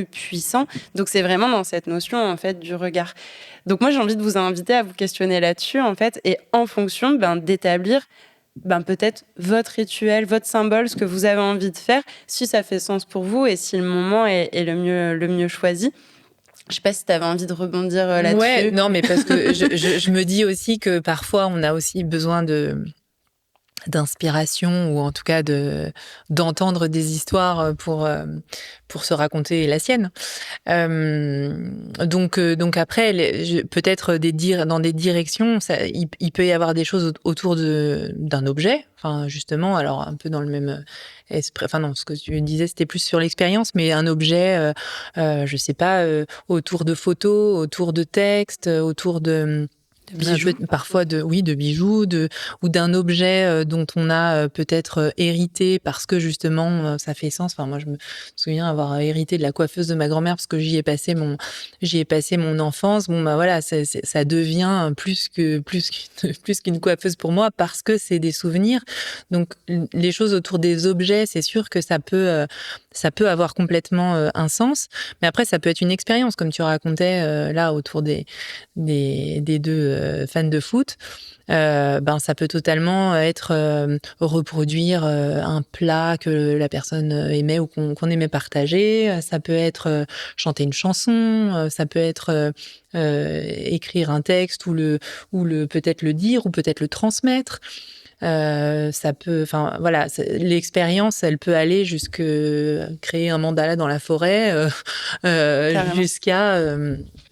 puissant. Donc c'est vraiment dans cette notion en fait du regard. Donc moi j'ai envie de vous inviter à vous questionner là-dessus en fait et en fonction d'établir peut-être votre rituel, votre symbole, ce que vous avez envie de faire, si ça fait sens pour vous et si le moment est le mieux choisi. Je sais pas si tu avais envie de rebondir là-dessus. Ouais, non, mais parce que je me dis aussi que parfois on a aussi besoin d'inspiration ou en tout cas d'entendre des histoires pour se raconter la sienne. Donc après, peut-être dans des directions, il peut y avoir des choses autour d'un objet. Enfin, justement, alors un peu dans le même esprit. Enfin non, ce que tu disais, c'était plus sur l'expérience, mais un objet, je sais pas, autour de photos, autour de textes, autour de bijoux. Parfois de bijoux, ou d'un objet dont on a peut-être hérité parce que justement ça fait sens. Enfin moi je me souviens avoir hérité de la coiffeuse de ma grand-mère parce que j'y ai passé mon enfance. Bon bah voilà, ça devient plus qu'une coiffeuse pour moi parce que c'est des souvenirs. Donc les choses autour des objets, c'est sûr que ça peut avoir complètement un sens, mais après ça peut être une expérience comme tu racontais là autour des deux fans de foot. Ça peut totalement être reproduire un plat que la personne aimait ou qu'on aimait partager. Ça peut être chanter une chanson. Ça peut être écrire un texte ou peut-être le dire ou peut-être le transmettre. Ça peut, enfin voilà, l'expérience, elle peut aller jusque créer un mandala dans la forêt, jusqu'à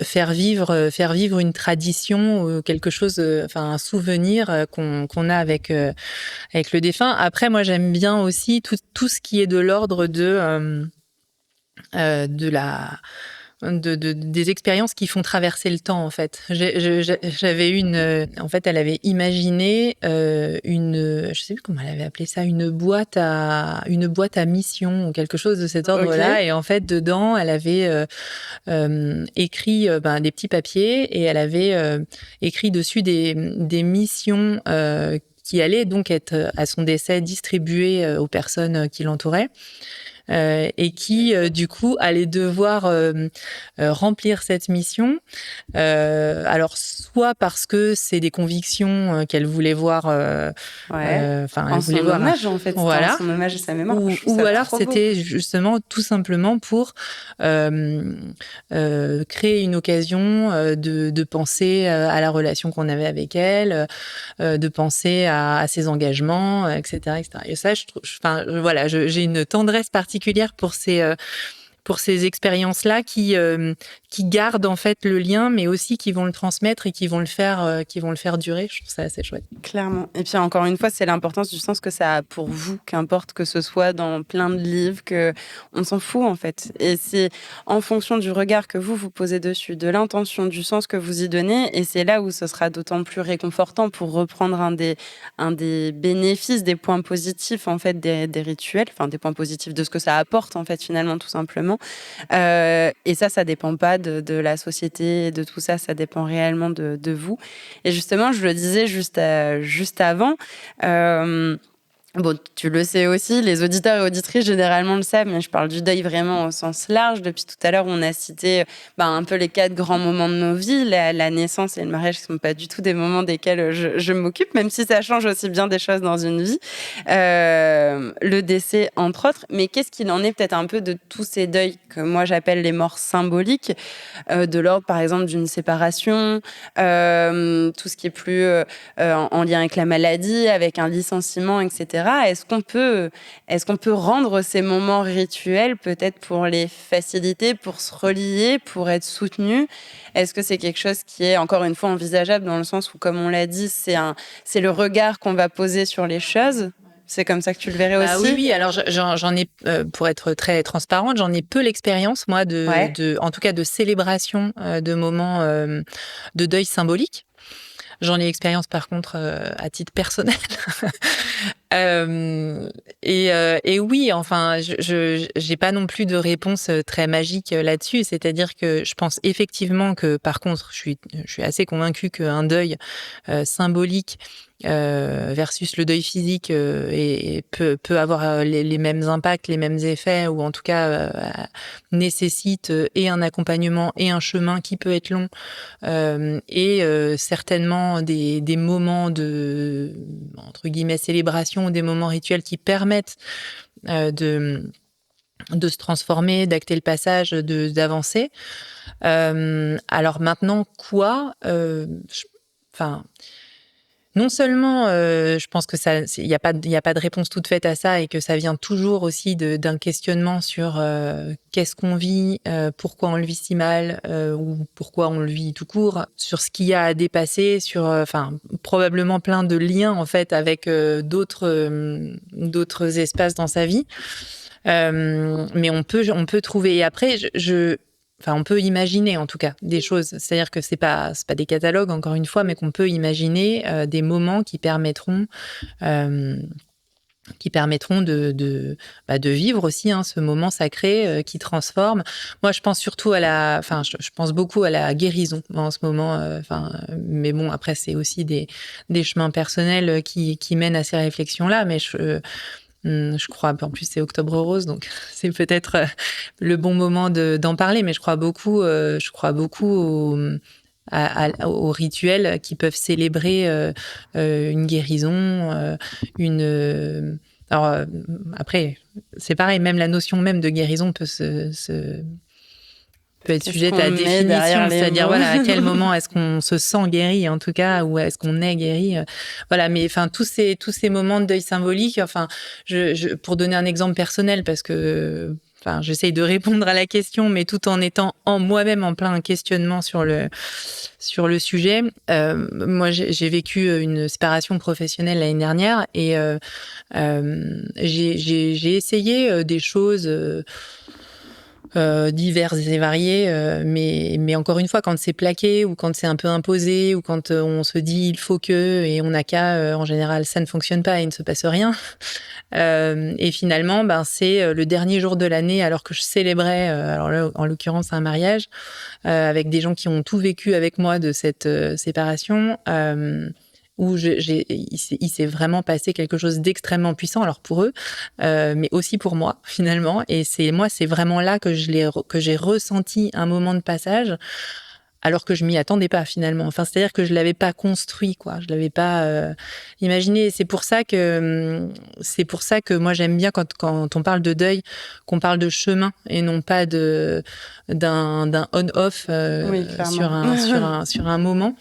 faire vivre une tradition, quelque chose, enfin un souvenir qu'on a avec le défunt. Après, moi, j'aime bien aussi tout ce qui est de l'ordre des expériences qui font traverser le temps, en fait. J'avais en fait, elle avait imaginé je sais plus comment elle avait appelé ça, une boîte à mission ou quelque chose de cet ordre-là. Okay. Et en fait, dedans, elle avait écrit des petits papiers et elle avait écrit dessus des missions qui allaient donc être à son décès distribuées aux personnes qui l'entouraient. Et qui, du coup, allait devoir remplir cette mission. Alors, soit parce que c'est des convictions qu'elle voulait voir... elle voulait voir hommage, en fait. Voilà. Son hommage à sa mémoire. Ou alors, c'était justement tout simplement pour créer une occasion de penser à la relation qu'on avait avec elle, de penser à ses engagements, etc., etc. Et ça, voilà, j'ai une tendresse particulière pour pour ces expériences-là qui gardent en fait le lien, mais aussi qui vont le transmettre et qui vont le faire durer. Je trouve ça assez chouette. Clairement. Et puis encore une fois, c'est l'importance du sens que ça a pour vous, qu'importe que ce soit dans plein de livres, que on s'en fout en fait. Et c'est en fonction du regard que vous posez dessus, de l'intention, du sens que vous y donnez, et c'est là où ce sera d'autant plus réconfortant pour reprendre un des bénéfices, des points positifs en fait des rituels, enfin des points positifs de ce que ça apporte en fait finalement tout simplement. Et ça dépend pas de la société, de tout ça, ça dépend réellement de vous. Et justement, je le disais juste avant, bon, tu le sais aussi, les auditeurs et auditrices généralement le savent, mais je parle du deuil vraiment au sens large. Depuis tout à l'heure, on a cité un peu les 4 grands moments de nos vies. La naissance et le mariage ne sont pas du tout des moments desquels je m'occupe, même si ça change aussi bien des choses dans une vie. Le décès, entre autres. Mais qu'est-ce qu'il en est peut-être un peu de tous ces deuils que moi j'appelle les morts symboliques, de l'ordre par exemple d'une séparation, tout ce qui est plus en lien avec la maladie, avec un licenciement, etc. Est-ce qu'on peut rendre ces moments rituels peut-être pour les faciliter, pour se relier, pour être soutenu? Est-ce que c'est quelque chose qui est encore une fois envisageable dans le sens où, comme on l'a dit, c'est le regard qu'on va poser sur les choses? C'est comme ça que tu le verrais aussi? Oui. Alors, j'en ai, pour être très transparente, j'en ai peu l'expérience, moi, en tout cas, de célébration de moments de deuil symbolique. J'en ai expérience, par contre, à titre personnel. Et oui, enfin, je j'ai pas non plus de réponse très magique là-dessus. C'est-à-dire que je pense effectivement que, par contre, je suis assez convaincue qu'un deuil symbolique versus le deuil physique et peut avoir les mêmes impacts, les mêmes effets, ou en tout cas nécessite et un accompagnement et un chemin qui peut être long, et certainement des moments de, entre guillemets, célébration, ou des moments rituels qui permettent de se transformer, d'acter le passage, d'avancer. Alors maintenant, non seulement, je pense que il y a pas de réponse toute faite à ça, et que ça vient toujours aussi d'un questionnement sur qu'est-ce qu'on vit, pourquoi on le vit si mal, ou pourquoi on le vit tout court, sur ce qu'il y a à dépasser, sur probablement plein de liens en fait avec d'autres espaces dans sa vie. Mais on peut trouver. Et après, on peut imaginer en tout cas des choses. C'est-à-dire que c'est pas des catalogues, encore une fois, mais qu'on peut imaginer des moments qui permettront de vivre aussi ce moment sacré qui transforme. Moi, je pense surtout je pense beaucoup à la guérison en ce moment. Mais bon, après, c'est aussi des chemins personnels qui mènent à ces réflexions-là. Mais je crois, en plus c'est Octobre Rose, donc c'est peut-être le bon moment d'en parler, mais je crois beaucoup aux rituels qui peuvent célébrer une guérison, alors après, c'est pareil, même la notion même de guérison peut être sujette à définition, c'est-à-dire voilà, à quel moment est-ce qu'on se sent guéri, en tout cas, ou est-ce qu'on est guéri, voilà. Mais tous ces moments de deuil symbolique, pour donner un exemple personnel, parce que j'essaye de répondre à la question, mais tout en étant moi-même en plein questionnement sur le sujet. Moi, j'ai vécu une séparation professionnelle l'année dernière, et j'ai essayé des choses diverses et variées, mais encore une fois, quand c'est plaqué, ou quand c'est un peu imposé, ou quand on se dit il faut que, et on n'a qu'à, en général ça ne fonctionne pas et il ne se passe rien. Et finalement, c'est le dernier jour de l'année, alors que je célébrais, alors là, en l'occurrence un mariage, avec des gens qui ont tout vécu avec moi de cette séparation, où il s'est vraiment passé quelque chose d'extrêmement puissant, alors pour eux, mais aussi pour moi finalement. Et c'est vraiment là que j'ai ressenti un moment de passage, alors que je m'y attendais pas finalement. Enfin, c'est-à-dire que je l'avais pas construit, quoi. Je l'avais pas imaginé. C'est pour ça que moi j'aime bien quand on parle de deuil, qu'on parle de chemin et non pas d'un on-off, oui, sur un moment.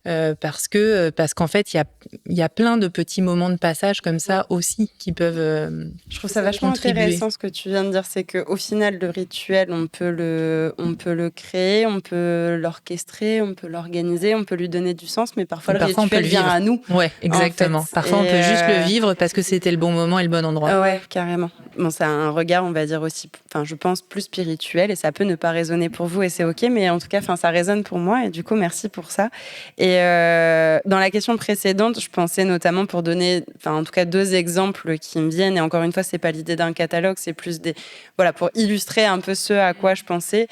parce qu'en fait, il y a plein de petits moments de passage comme ça aussi qui peuvent Je trouve ça vachement intéressant ce que tu viens de dire, c'est qu'au final, le rituel, on peut le créer, on peut l'orchestrer, on peut l'organiser, on peut lui donner du sens, mais parfois le rituel vient à nous. Ouais, exactement. En fait. Parfois, on peut juste le vivre parce que c'était le bon moment et le bon endroit. Ouais, carrément. Bon, c'est un regard, on va dire aussi, enfin, je pense, plus spirituel, et ça peut ne pas résonner pour vous, et c'est OK, mais en tout cas, ça résonne pour moi, et du coup, merci pour ça. Et dans la question précédente, je pensais notamment pour donner, enfin, en tout cas, 2 exemples qui me viennent, et encore une fois, c'est pas l'idée d'un catalogue, c'est plus voilà, pour illustrer un peu ce à quoi je pensais.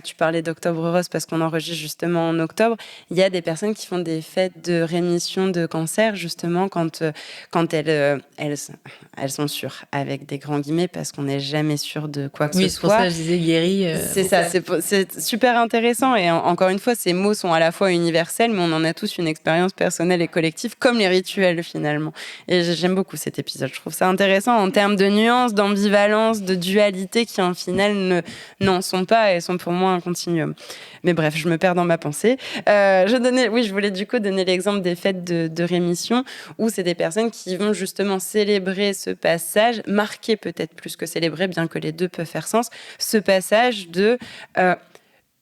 Tu parlais d'Octobre Rose parce qu'on enregistre justement en octobre. Il y a des personnes qui font des fêtes de rémission de cancer, justement, quand elles sont sûres, avec des grands guillemets, parce qu'on n'est jamais sûr de quoi que ce soit. Oui, c'est pour ça que je disais guéri. C'est ça, c'est super intéressant. Et encore une fois, ces mots sont à la fois universels, mais on en a tous une expérience personnelle et collective, comme les rituels finalement. Et j'aime beaucoup cet épisode. Je trouve ça intéressant en termes de nuances, d'ambivalence, de dualité qui en final n'en sont pas et sont pour moi un continuum. Mais bref, je me perds dans ma pensée. Je voulais du coup donner l'exemple des fêtes de rémission, où c'est des personnes qui vont justement célébrer ce passage, marquer peut-être plus que célébrer, bien que les deux peuvent faire sens, ce passage de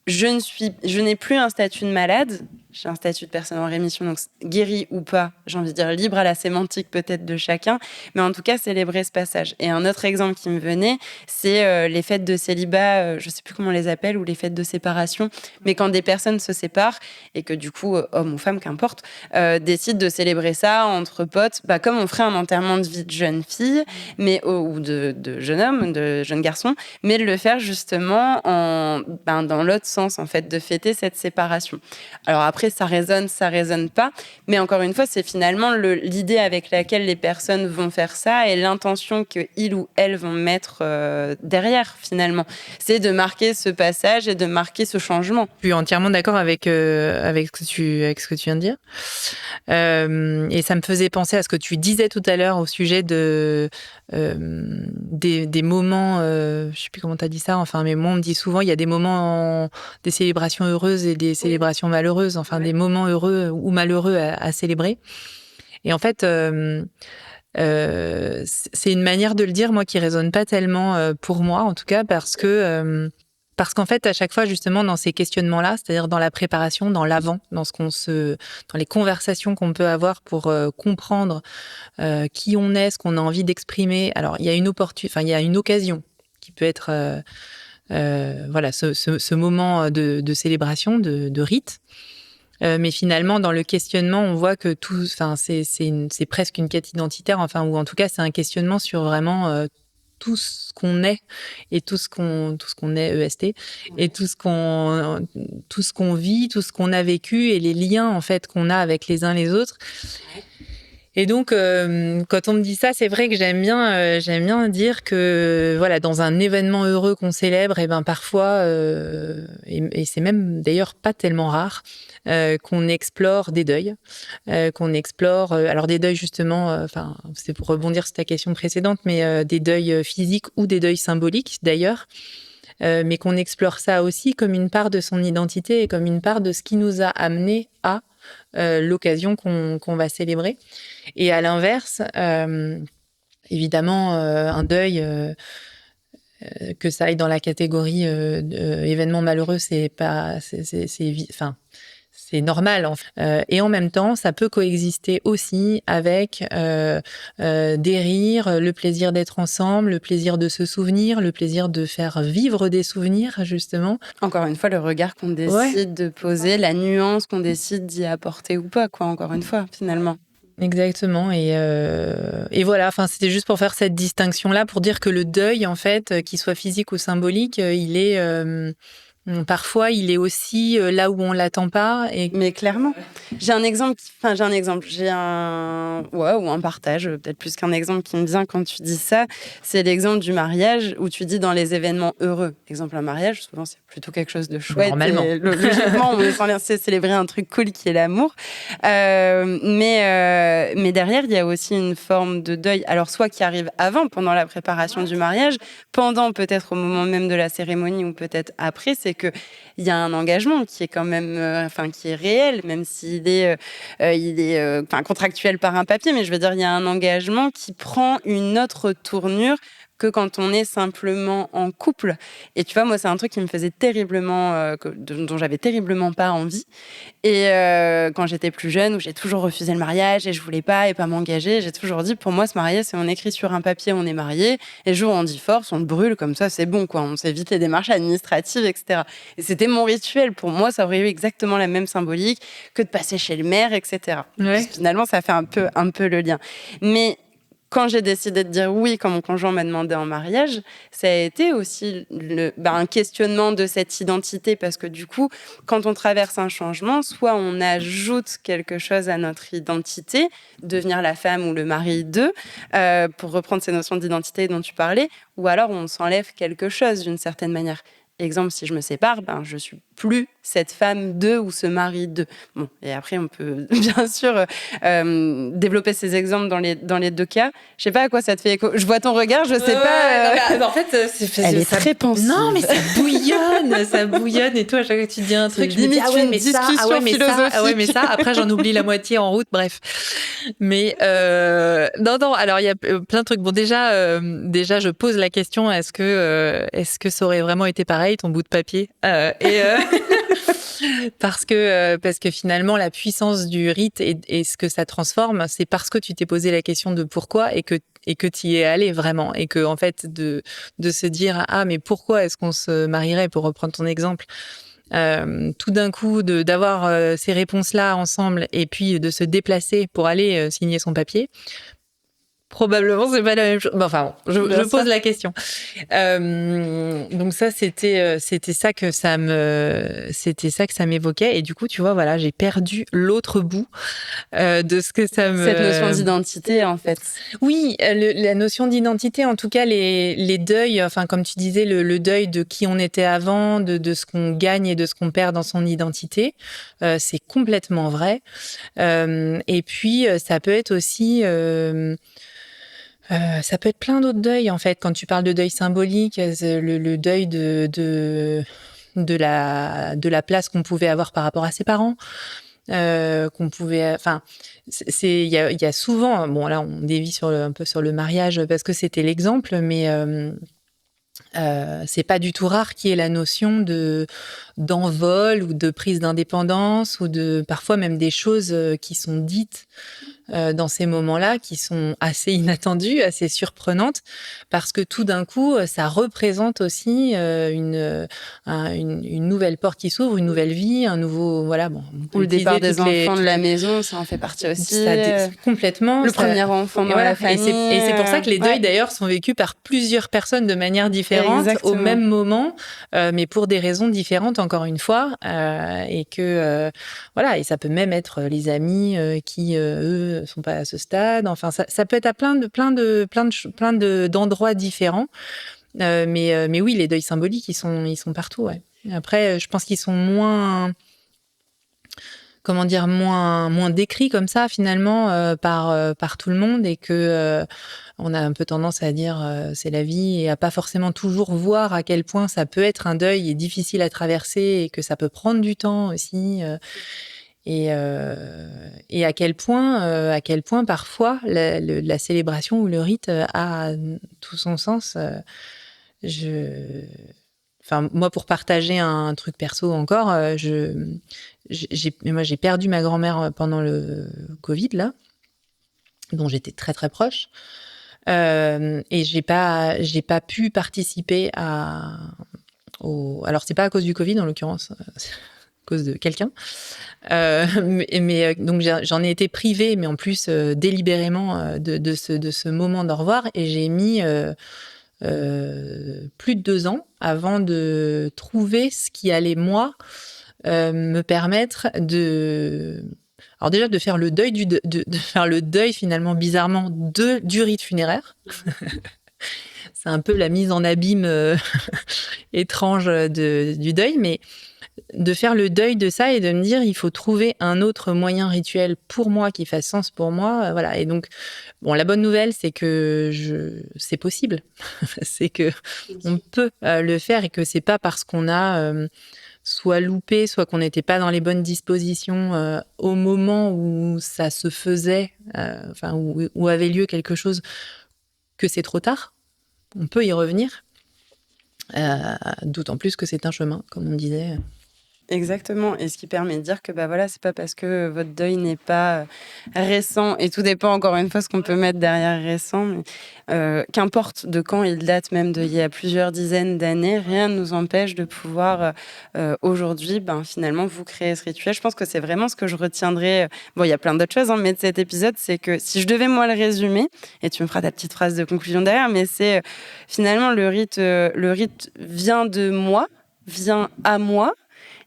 je n'ai plus un statut de malade, j'ai un statut de personne en rémission, donc guéri ou pas, j'ai envie de dire libre à la sémantique peut-être de chacun, mais en tout cas célébrer ce passage. Et un autre exemple qui me venait, c'est les fêtes de célibat, je ne sais plus comment on les appelle, ou les fêtes de séparation, mais quand des personnes se séparent et que du coup, homme ou femme, qu'importe, décident de célébrer ça entre potes, comme on ferait un enterrement de vie de jeune fille, ou de jeune homme, de jeune garçon, mais de le faire justement dans l'autre sens, en fait, de fêter cette séparation. Alors après, ça résonne pas, mais encore une fois, c'est finalement l'idée avec laquelle les personnes vont faire ça et l'intention qu'ils ou elles vont mettre derrière, finalement. C'est de marquer ce passage et de marquer ce changement. Je suis entièrement d'accord avec ce que tu viens de dire. Et ça me faisait penser à ce que tu disais tout à l'heure au sujet des moments, je sais plus comment tu as dit ça, enfin, mais moi, on me dit souvent, il y a des moments, des célébrations heureuses et des célébrations malheureuses, enfin, des moments heureux ou malheureux à célébrer. Et en fait, c'est une manière de le dire, moi, qui résonne pas tellement pour moi, en tout cas, parce qu'en fait, à chaque fois, justement, dans ces questionnements-là, c'est-à-dire dans la préparation, dans l'avant, dans les conversations qu'on peut avoir pour comprendre qui on est, ce qu'on a envie d'exprimer. Alors, il y a une occasion qui peut être, voilà, ce moment de célébration, de rite. Mais finalement, dans le questionnement, on voit que c'est presque une quête identitaire, enfin, ou en tout cas, c'est un questionnement sur vraiment tout ce qu'on est et tout ce qu'on est EST et tout ce qu'on vit, tout ce qu'on a vécu et les liens en fait qu'on a avec les uns les autres. Et donc, quand on me dit ça, c'est vrai que j'aime bien dire que voilà, dans un événement heureux qu'on célèbre, et ben parfois, et c'est même d'ailleurs pas tellement rare, qu'on explore des deuils, qu'on explore, alors des deuils justement, enfin c'est pour rebondir sur ta question précédente, mais des deuils physiques ou des deuils symboliques d'ailleurs. Mais qu'on explore ça aussi comme une part de son identité et comme une part de ce qui nous a amené à l'occasion qu'on va célébrer. Et à l'inverse, évidemment, un deuil, que ça aille dans la catégorie événement malheureux, c'est normal. Et en même temps, ça peut coexister aussi avec des rires, le plaisir d'être ensemble, le plaisir de se souvenir, le plaisir de faire vivre des souvenirs, justement. Encore une fois, le regard qu'on décide de poser, la nuance qu'on décide d'y apporter ou pas, quoi, encore une fois, finalement. Exactement. Et voilà, enfin, c'était juste pour faire cette distinction-là, pour dire que le deuil, en fait, qu'il soit physique ou symbolique, il est... parfois, il est aussi là où on l'attend pas. Mais clairement. J'ai un exemple. Ou un partage, peut-être plus qu'un exemple qui me vient quand tu dis ça. C'est l'exemple du mariage où tu dis dans les événements heureux. Exemple, un mariage, souvent, c'est plutôt quelque chose de chouette. Normalement. Logiquement, on est censé célébrer un truc cool qui est l'amour. Mais derrière, il y a aussi une forme de deuil. Alors, soit qui arrive avant, pendant la préparation du mariage, pendant peut-être au moment même de la cérémonie ou peut-être après, c'est que il y a un engagement qui est quand même, qui est réel, même s'il est, contractuel par un papier, mais je veux dire, il y a un engagement qui prend une autre tournure que quand on est simplement en couple. Et tu vois, moi, c'est un truc qui me faisait terriblement, dont j'avais terriblement pas envie. Et quand j'étais plus jeune, où j'ai toujours refusé le mariage et je voulais pas m'engager, j'ai toujours dit, pour moi, se marier, c'est on écrit sur un papier, on est marié, et le jour où on divorce, on le brûle, comme ça, c'est bon, quoi. On s'évite les démarches administratives, etc. Et c'était mon rituel. Pour moi, ça aurait eu exactement la même symbolique que de passer chez le maire, etc. Ouais. Finalement, ça fait un peu le lien. Mais quand j'ai décidé de dire oui, quand mon conjoint m'a demandé en mariage, ça a été aussi un questionnement de cette identité, parce que du coup, quand on traverse un changement, soit on ajoute quelque chose à notre identité, devenir la femme ou le mari d'eux, pour reprendre ces notions d'identité dont tu parlais, ou alors on s'enlève quelque chose d'une certaine manière. Exemple, si je me sépare, je suis plus cette femme d'eux ou ce mari d'eux. Bon, et après, on peut bien sûr développer ces exemples dans les deux cas. Je sais pas à quoi ça te fait écho. Je vois ton regard, je sais pas. En fait, elle est très pensive. Non, mais ça bouillonne. Et toi, à chaque fois que tu dis un truc, je me dis mais ça. Après, j'en oublie la moitié en route. Bref. Mais non. Alors, il y a plein de trucs. Bon, déjà, je pose la question est-ce que ça aurait vraiment été pareil ton bout de papier parce que finalement la puissance du rite et ce que ça transforme, c'est parce que tu t'es posé la question de pourquoi et que tu y es allé vraiment, et que en fait de se dire mais pourquoi est-ce qu'on se marierait, pour reprendre ton exemple, tout d'un coup d'avoir ces réponses-là ensemble et puis de se déplacer pour aller signer son papier. Probablement, c'est pas la même chose. Enfin, bon, je pose la question. Donc ça, c'était ça que ça m'évoquait. Et du coup, tu vois, voilà, j'ai perdu l'autre bout de ce que ça me. Cette notion d'identité, en fait. Oui, la notion d'identité, en tout cas, les deuils. Enfin, comme tu disais, le deuil de qui on était avant, de ce qu'on gagne et de ce qu'on perd dans son identité, c'est complètement vrai. Et puis, ça peut être aussi. Ça peut être plein d'autres deuils, en fait. Quand tu parles de deuil symbolique, le deuil de la place qu'on pouvait avoir par rapport à ses parents, qu'on pouvait, enfin, il y a souvent, bon là on dévie un peu sur le mariage parce que c'était l'exemple, mais c'est pas du tout rare qu'il y ait la notion d'envol ou de prise d'indépendance, ou de parfois même des choses qui sont dites dans ces moments-là, qui sont assez inattendues, assez surprenantes, parce que tout d'un coup, ça représente aussi une nouvelle porte qui s'ouvre, une nouvelle vie, un nouveau, voilà, bon. Ou le départ des enfants de la maison, ça en fait partie aussi. Complètement. Le premier enfant dans la famille. Et c'est pour ça que les deuils, d'ailleurs, sont vécus par plusieurs personnes de manière différente, au même moment, mais pour des raisons différentes, encore une fois, et que, voilà, et ça peut même être les amis qui, eux, sont pas à ce stade. Enfin, ça peut être à plein d'endroits différents. Mais oui, les deuils symboliques, ils sont partout. Ouais. Après, je pense qu'ils sont moins décrits comme ça finalement par tout le monde, et que on a un peu tendance à dire c'est la vie, et à pas forcément toujours voir à quel point ça peut être un deuil et difficile à traverser, et que ça peut prendre du temps aussi. Et à quel point parfois la célébration ou le rite a tout son sens. Moi, pour partager un truc perso encore, moi j'ai perdu ma grand-mère pendant le Covid là, dont j'étais très très proche, et j'ai pas pu participer alors c'est pas à cause du Covid en l'occurrence. Cause de quelqu'un, mais donc j'en ai été privée, mais en plus délibérément de ce moment d'au revoir, et j'ai mis plus de 2 ans avant de trouver ce qui allait moi me permettre alors déjà de faire le deuil de faire le deuil finalement bizarrement du rite funéraire. C'est un peu la mise en abîme étrange du deuil, mais de faire le deuil de ça et de me dire il faut trouver un autre moyen rituel pour moi qui fasse sens pour moi, voilà. Et donc bon, la bonne nouvelle c'est que c'est possible, c'est que on peut le faire et que c'est pas parce qu'on a soit loupé, soit qu'on n'était pas dans les bonnes dispositions au moment où ça se faisait, où avait lieu quelque chose, que c'est trop tard. On peut y revenir, d'autant plus que c'est un chemin, comme on disait. Exactement, et ce qui permet de dire que voilà, c'est pas parce que votre deuil n'est pas récent, et tout dépend encore une fois ce qu'on peut mettre derrière récent, mais qu'importe de quand il date, même d'il y a plusieurs dizaines d'années, rien ne nous empêche de pouvoir aujourd'hui finalement vous créer ce rituel. Je pense que c'est vraiment ce que je retiendrai. Bon, il y a plein d'autres choses, mais de cet épisode, c'est que si je devais moi le résumer, et tu me feras ta petite phrase de conclusion derrière, mais c'est finalement le rite vient de moi, vient à moi.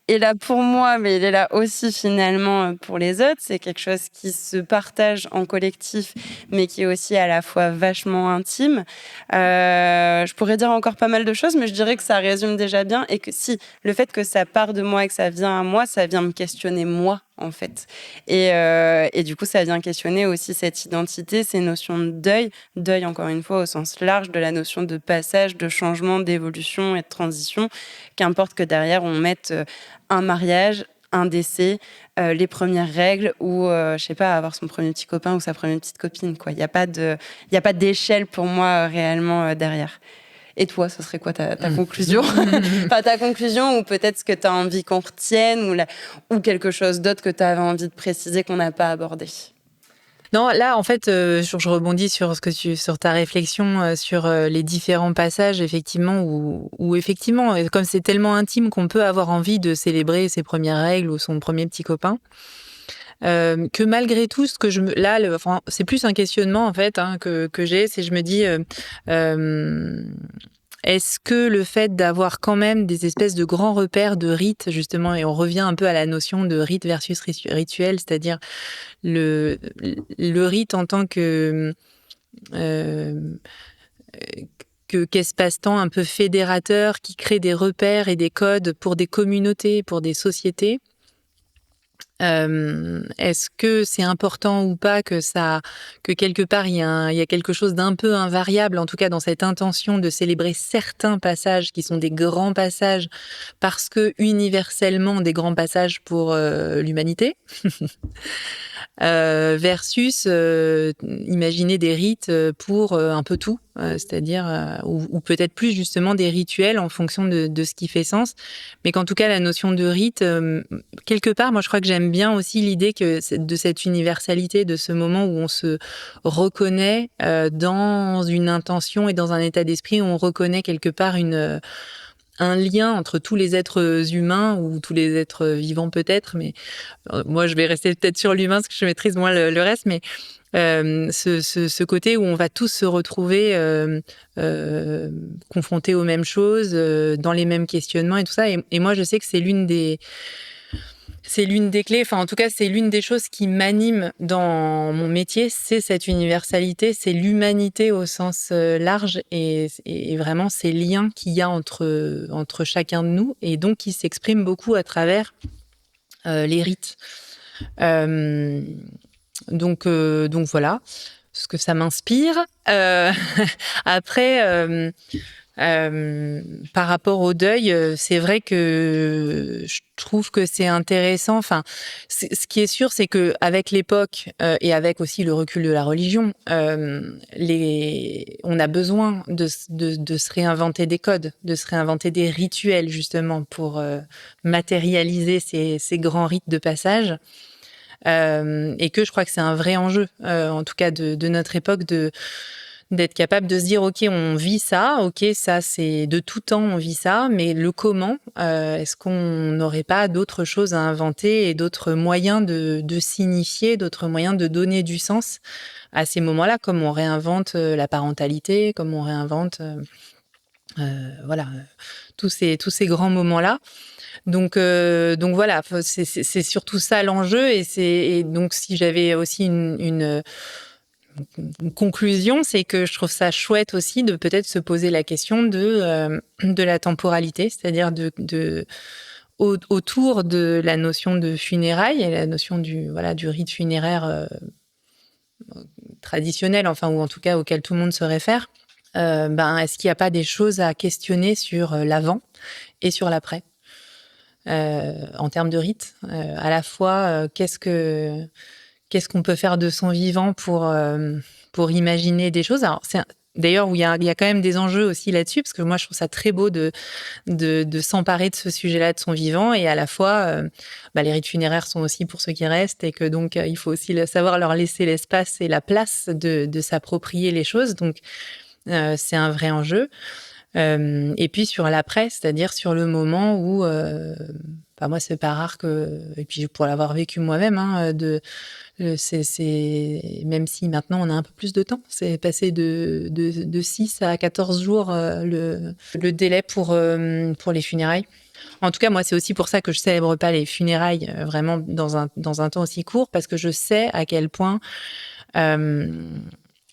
Et là pour moi, mais il est là aussi finalement pour les autres. C'est quelque chose qui se partage en collectif, mais qui est aussi à la fois vachement intime. Je pourrais dire encore pas mal de choses, mais je dirais que ça résume déjà bien. Et que si le fait que ça part de moi et que ça vient à moi, ça vient me questionner moi, en fait. Et du coup, ça vient questionner aussi cette identité, ces notions de deuil. Deuil, encore une fois, au sens large de la notion de passage, de changement, d'évolution et de transition. Qu'importe que derrière, on mette un mariage, un décès, les premières règles ou, je sais pas, avoir son premier petit copain ou sa première petite copine, quoi. Il y a pas d'échelle pour moi réellement derrière. Et toi, ce serait quoi ta conclusion? Enfin, ta conclusion, ou peut-être ce que tu as envie qu'on retienne, ou quelque chose d'autre que tu avais envie de préciser qu'on n'a pas abordé? Non, là, en fait, je rebondis sur ta réflexion sur les différents passages, effectivement, où effectivement, comme c'est tellement intime qu'on peut avoir envie de célébrer ses premières règles ou son premier petit copain, que malgré tout, c'est plus un questionnement en fait que j'ai, c'est je me dis. Est-ce que le fait d'avoir quand même des espèces de grands repères de rites, justement, et on revient un peu à la notion de rite versus rituel, c'est-à-dire le rite en tant euh, qu'espace-temps un peu fédérateur qui crée des repères et des codes pour des communautés, pour des sociétés. Est-ce que c'est important ou pas que quelque part il y a quelque chose d'un peu invariable, en tout cas dans cette intention de célébrer certains passages qui sont des grands passages parce que universellement des grands passages pour l'humanité, versus imaginer des rites pour un peu tout, c'est-à-dire ou peut-être plus justement des rituels en fonction de ce qui fait sens, mais qu'en tout cas la notion de rite, quelque part, moi je crois que j'aime bien aussi l'idée de cette universalité, de ce moment où on se reconnaît dans une intention et dans un état d'esprit où on reconnaît quelque part un lien entre tous les êtres humains ou tous les êtres vivants peut-être, mais moi je vais rester peut-être sur l'humain parce que je maîtrise moins le reste, mais ce côté où on va tous se retrouver confrontés aux mêmes choses, dans les mêmes questionnements et tout ça. Et moi je sais que c'est l'une des clés, enfin en tout cas c'est l'une des choses qui m'anime dans mon métier, c'est cette universalité, c'est l'humanité au sens large et vraiment ces liens qu'il y a entre chacun de nous et donc qui s'expriment beaucoup à travers les rites. Donc voilà ce que ça m'inspire. Après, par rapport au deuil, c'est vrai que je trouve que c'est intéressant. Enfin, ce qui est sûr, c'est que avec l'époque et avec aussi le recul de la religion, on a besoin de se réinventer des codes, de se réinventer des rituels justement pour matérialiser ces grands rites de passage. Et que je crois que c'est un vrai enjeu, en tout cas de notre époque, d'être capable de se dire ok, on vit ça, ok, ça c'est de tout temps on vit ça, mais le comment, est-ce qu'on n'aurait pas d'autres choses à inventer et d'autres moyens de signifier, d'autres moyens de donner du sens à ces moments-là, comme on réinvente la parentalité, comme on réinvente voilà tous ces grands moments-là. Donc voilà, c'est surtout ça l'enjeu et donc si j'avais aussi une conclusion, c'est que je trouve ça chouette aussi de peut-être se poser la question de la temporalité, c'est-à-dire autour de la notion de funérailles et la notion du rite funéraire traditionnel, enfin, ou en tout cas auquel tout le monde se réfère, est-ce qu'il n'y a pas des choses à questionner sur l'avant et sur l'après en termes de rite, à la fois qu'est-ce qu'on peut faire de son vivant pour imaginer des choses. Alors, d'ailleurs, où il y a quand même des enjeux aussi là-dessus, parce que moi, je trouve ça très beau de s'emparer de ce sujet-là de son vivant, et à la fois, les rites funéraires sont aussi pour ceux qui restent, et que donc, il faut aussi savoir leur laisser l'espace et la place de s'approprier les choses. Donc, c'est un vrai enjeu. Et puis sur l'après, c'est-à-dire sur le moment où, moi, c'est pas rare que, et puis pour l'avoir vécu moi-même, c'est même si maintenant on a un peu plus de temps, c'est passé de 6 à 14 jours le délai pour les funérailles. En tout cas, moi, c'est aussi pour ça que je célèbre pas les funérailles vraiment dans un temps aussi court, parce que je sais à quel point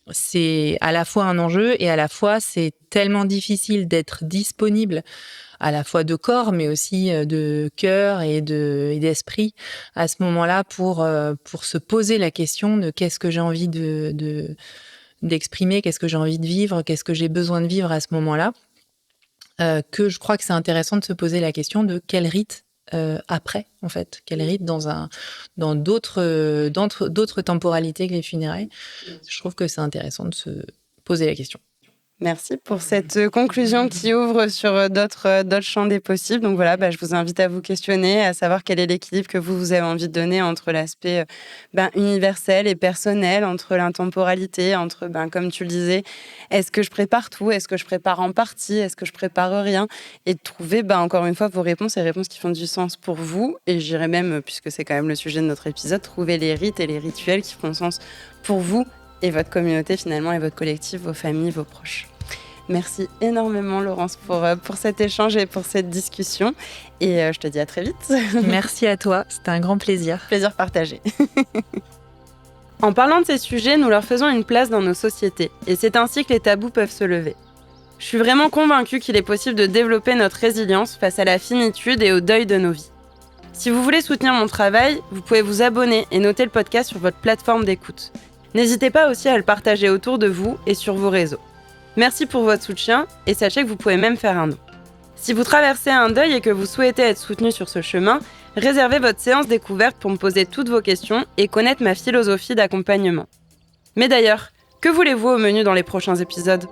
c'est à la fois un enjeu et à la fois c'est tellement difficile d'être disponible à la fois de corps mais aussi de cœur et d'esprit à ce moment-là pour se poser la question de qu'est-ce que j'ai envie d'exprimer, qu'est-ce que j'ai envie de vivre, qu'est-ce que j'ai besoin de vivre à ce moment-là, que je crois que c'est intéressant de se poser la question de quel rite après, en fait, quel rite dans d'autres temporalités que les funérailles. Je trouve que c'est intéressant de se poser la question. Merci pour cette conclusion qui ouvre sur d'autres champs des possibles. Donc voilà, je vous invite à vous questionner, à savoir quel est l'équilibre que vous avez envie de donner entre l'aspect universel et personnel, entre l'intemporalité, entre, comme tu le disais, est-ce que je prépare tout, est-ce que je prépare en partie, est-ce que je prépare rien, et de trouver encore une fois vos réponses, et réponses qui font du sens pour vous. Et j'irais même, puisque c'est quand même le sujet de notre épisode, trouver les rites et les rituels qui font sens pour vous et votre communauté finalement, et votre collectif, vos familles, vos proches. Merci énormément Laurence pour cet échange et pour cette discussion, et je te dis à très vite. Merci à toi, c'était un grand plaisir. Plaisir partagé. En parlant de ces sujets, nous leur faisons une place dans nos sociétés, et c'est ainsi que les tabous peuvent se lever. Je suis vraiment convaincue qu'il est possible de développer notre résilience face à la finitude et au deuil de nos vies. Si vous voulez soutenir mon travail, vous pouvez vous abonner et noter le podcast sur votre plateforme d'écoute. N'hésitez pas aussi à le partager autour de vous et sur vos réseaux. Merci pour votre soutien, et sachez que vous pouvez même faire un don. Si vous traversez un deuil et que vous souhaitez être soutenu sur ce chemin, réservez votre séance découverte pour me poser toutes vos questions et connaître ma philosophie d'accompagnement. Mais d'ailleurs, que voulez-vous au menu dans les prochains épisodes ?